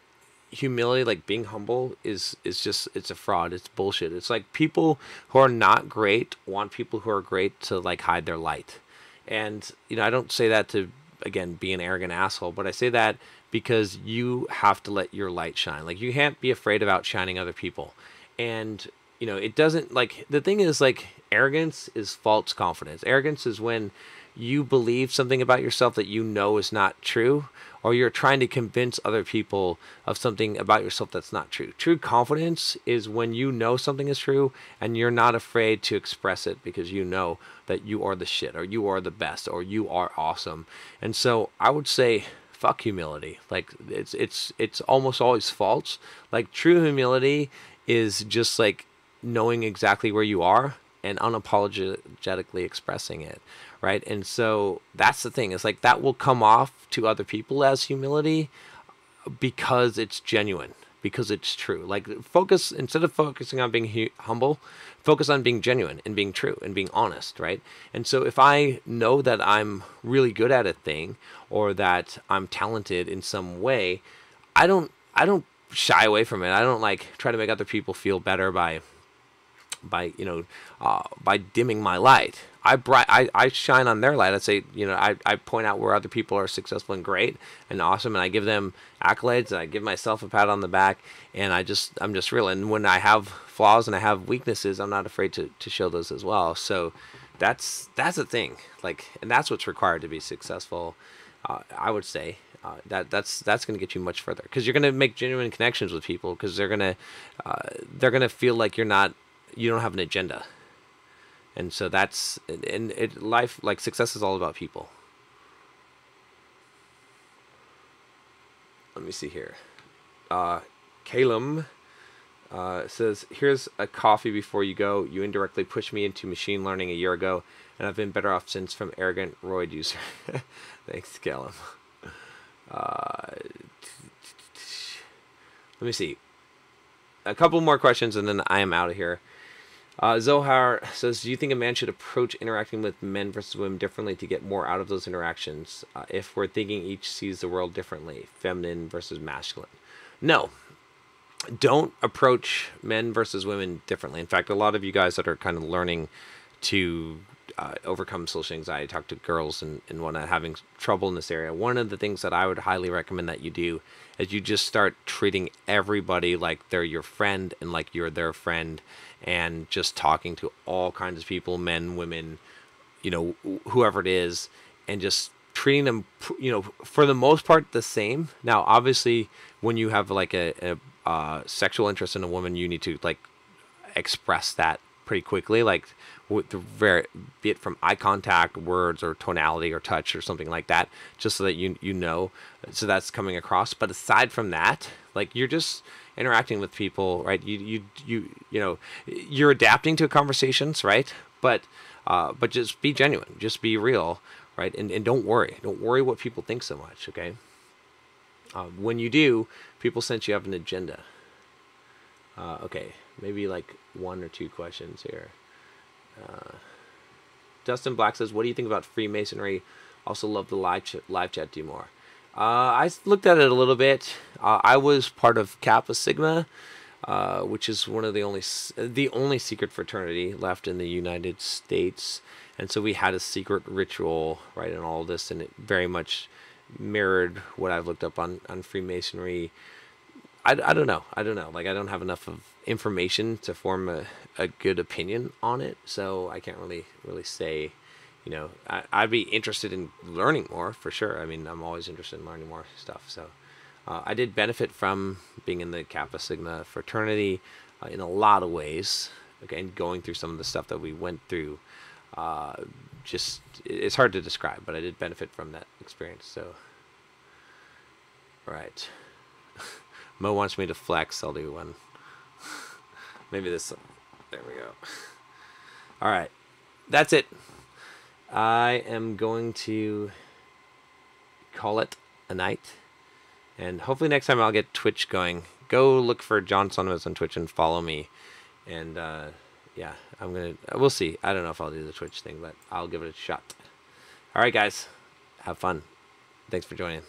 humility, like being humble, is just, it's a fraud. It's bullshit. It's like people who are not great want people who are great to like hide their light. And I don't say that to, again, be an arrogant asshole, but I say that because you have to let your light shine. Like you can't be afraid of outshining other people. And it doesn't, like, the thing is, like, arrogance is false confidence. Arrogance is when you believe something about yourself that is not true, or you're trying to convince other people of something about yourself that's not true. True confidence is when you know something is true and you're not afraid to express it because you know that you are the shit, or you are the best, or you are awesome. And so I would say, fuck humility. Like it's almost always false. Like true humility is just like knowing exactly where you are and unapologetically expressing it, right? And so that's the thing. It's like that will come off to other people as humility because it's genuine, because it's true. Like focus, instead of focusing on being humble, focus on being genuine and being true and being honest, right? And so if I know that I'm really good at a thing, or that I'm talented in some way, I don't shy away from it. I don't like try to make other people feel better by dimming my light. I shine on their light. I say, I point out where other people are successful and great and awesome, and I give them accolades, and I give myself a pat on the back, and I'm just real. And when I have flaws and I have weaknesses, I'm not afraid to show those as well. So that's the thing. Like, and that's what's required to be successful. I would say that's going to get you much further, because you're going to make genuine connections with people, because they're going to feel like you don't have an agenda. And so that's, and life, like success is all about people. Let me see here. Calum It says, here's a coffee before you go. You indirectly pushed me into machine learning a year ago, and I've been better off since from arrogant roid user. Thanks, Callum. Let me see. A couple more questions, and then I am out of here. Zohar says, do you think a man should approach interacting with men versus women differently to get more out of those interactions? If we're thinking each sees the world differently, feminine versus masculine. No. Don't approach men versus women differently. In fact, a lot of you guys that are kind of learning to overcome social anxiety, talk to girls and whatnot, having trouble in this area, one of the things that I would highly recommend that you do is you just start treating everybody like they're your friend and like you're their friend, and just talking to all kinds of people, men, women, whoever it is, and just treating them, for the most part the same. Now, obviously, when you have like a sexual interest in a woman, you need to like express that pretty quickly, like with be it from eye contact, words, or tonality, or touch, or something like that, just so that so that's coming across. But aside from that, like, you're just interacting with people, right? You're adapting to conversations, right? But just be genuine, just be real, right? And don't worry what people think so much, okay? When you do, people sense you have an agenda. Okay, maybe like one or two questions here. Dustin Black says, what do you think about Freemasonry? Also love the live chat, do more. I looked at it a little bit. I was part of Kappa Sigma, which is one of the only secret fraternity left in the United States. And so we had a secret ritual, right, and all this, and it very much mirrored what I've looked up on Freemasonry. I don't know. Like, I don't have enough of information to form a good opinion on it, so I can't really say. I'd be interested in learning more, for sure. I mean, I'm always interested in learning more stuff. So I did benefit from being in the Kappa Sigma fraternity in a lot of ways. Okay, and going through some of the stuff that we went through, just it's hard to describe, but I did benefit from that experience. So, right. Mo wants me to flex. I'll do one. Maybe this. There we go. All right. That's it. I am going to call it a night. And hopefully next time I'll get Twitch going. Go look for John Sonowitz on Twitch and follow me. And yeah, we'll see. I don't know if I'll do the Twitch thing, but I'll give it a shot. All right, guys. Have fun. Thanks for joining.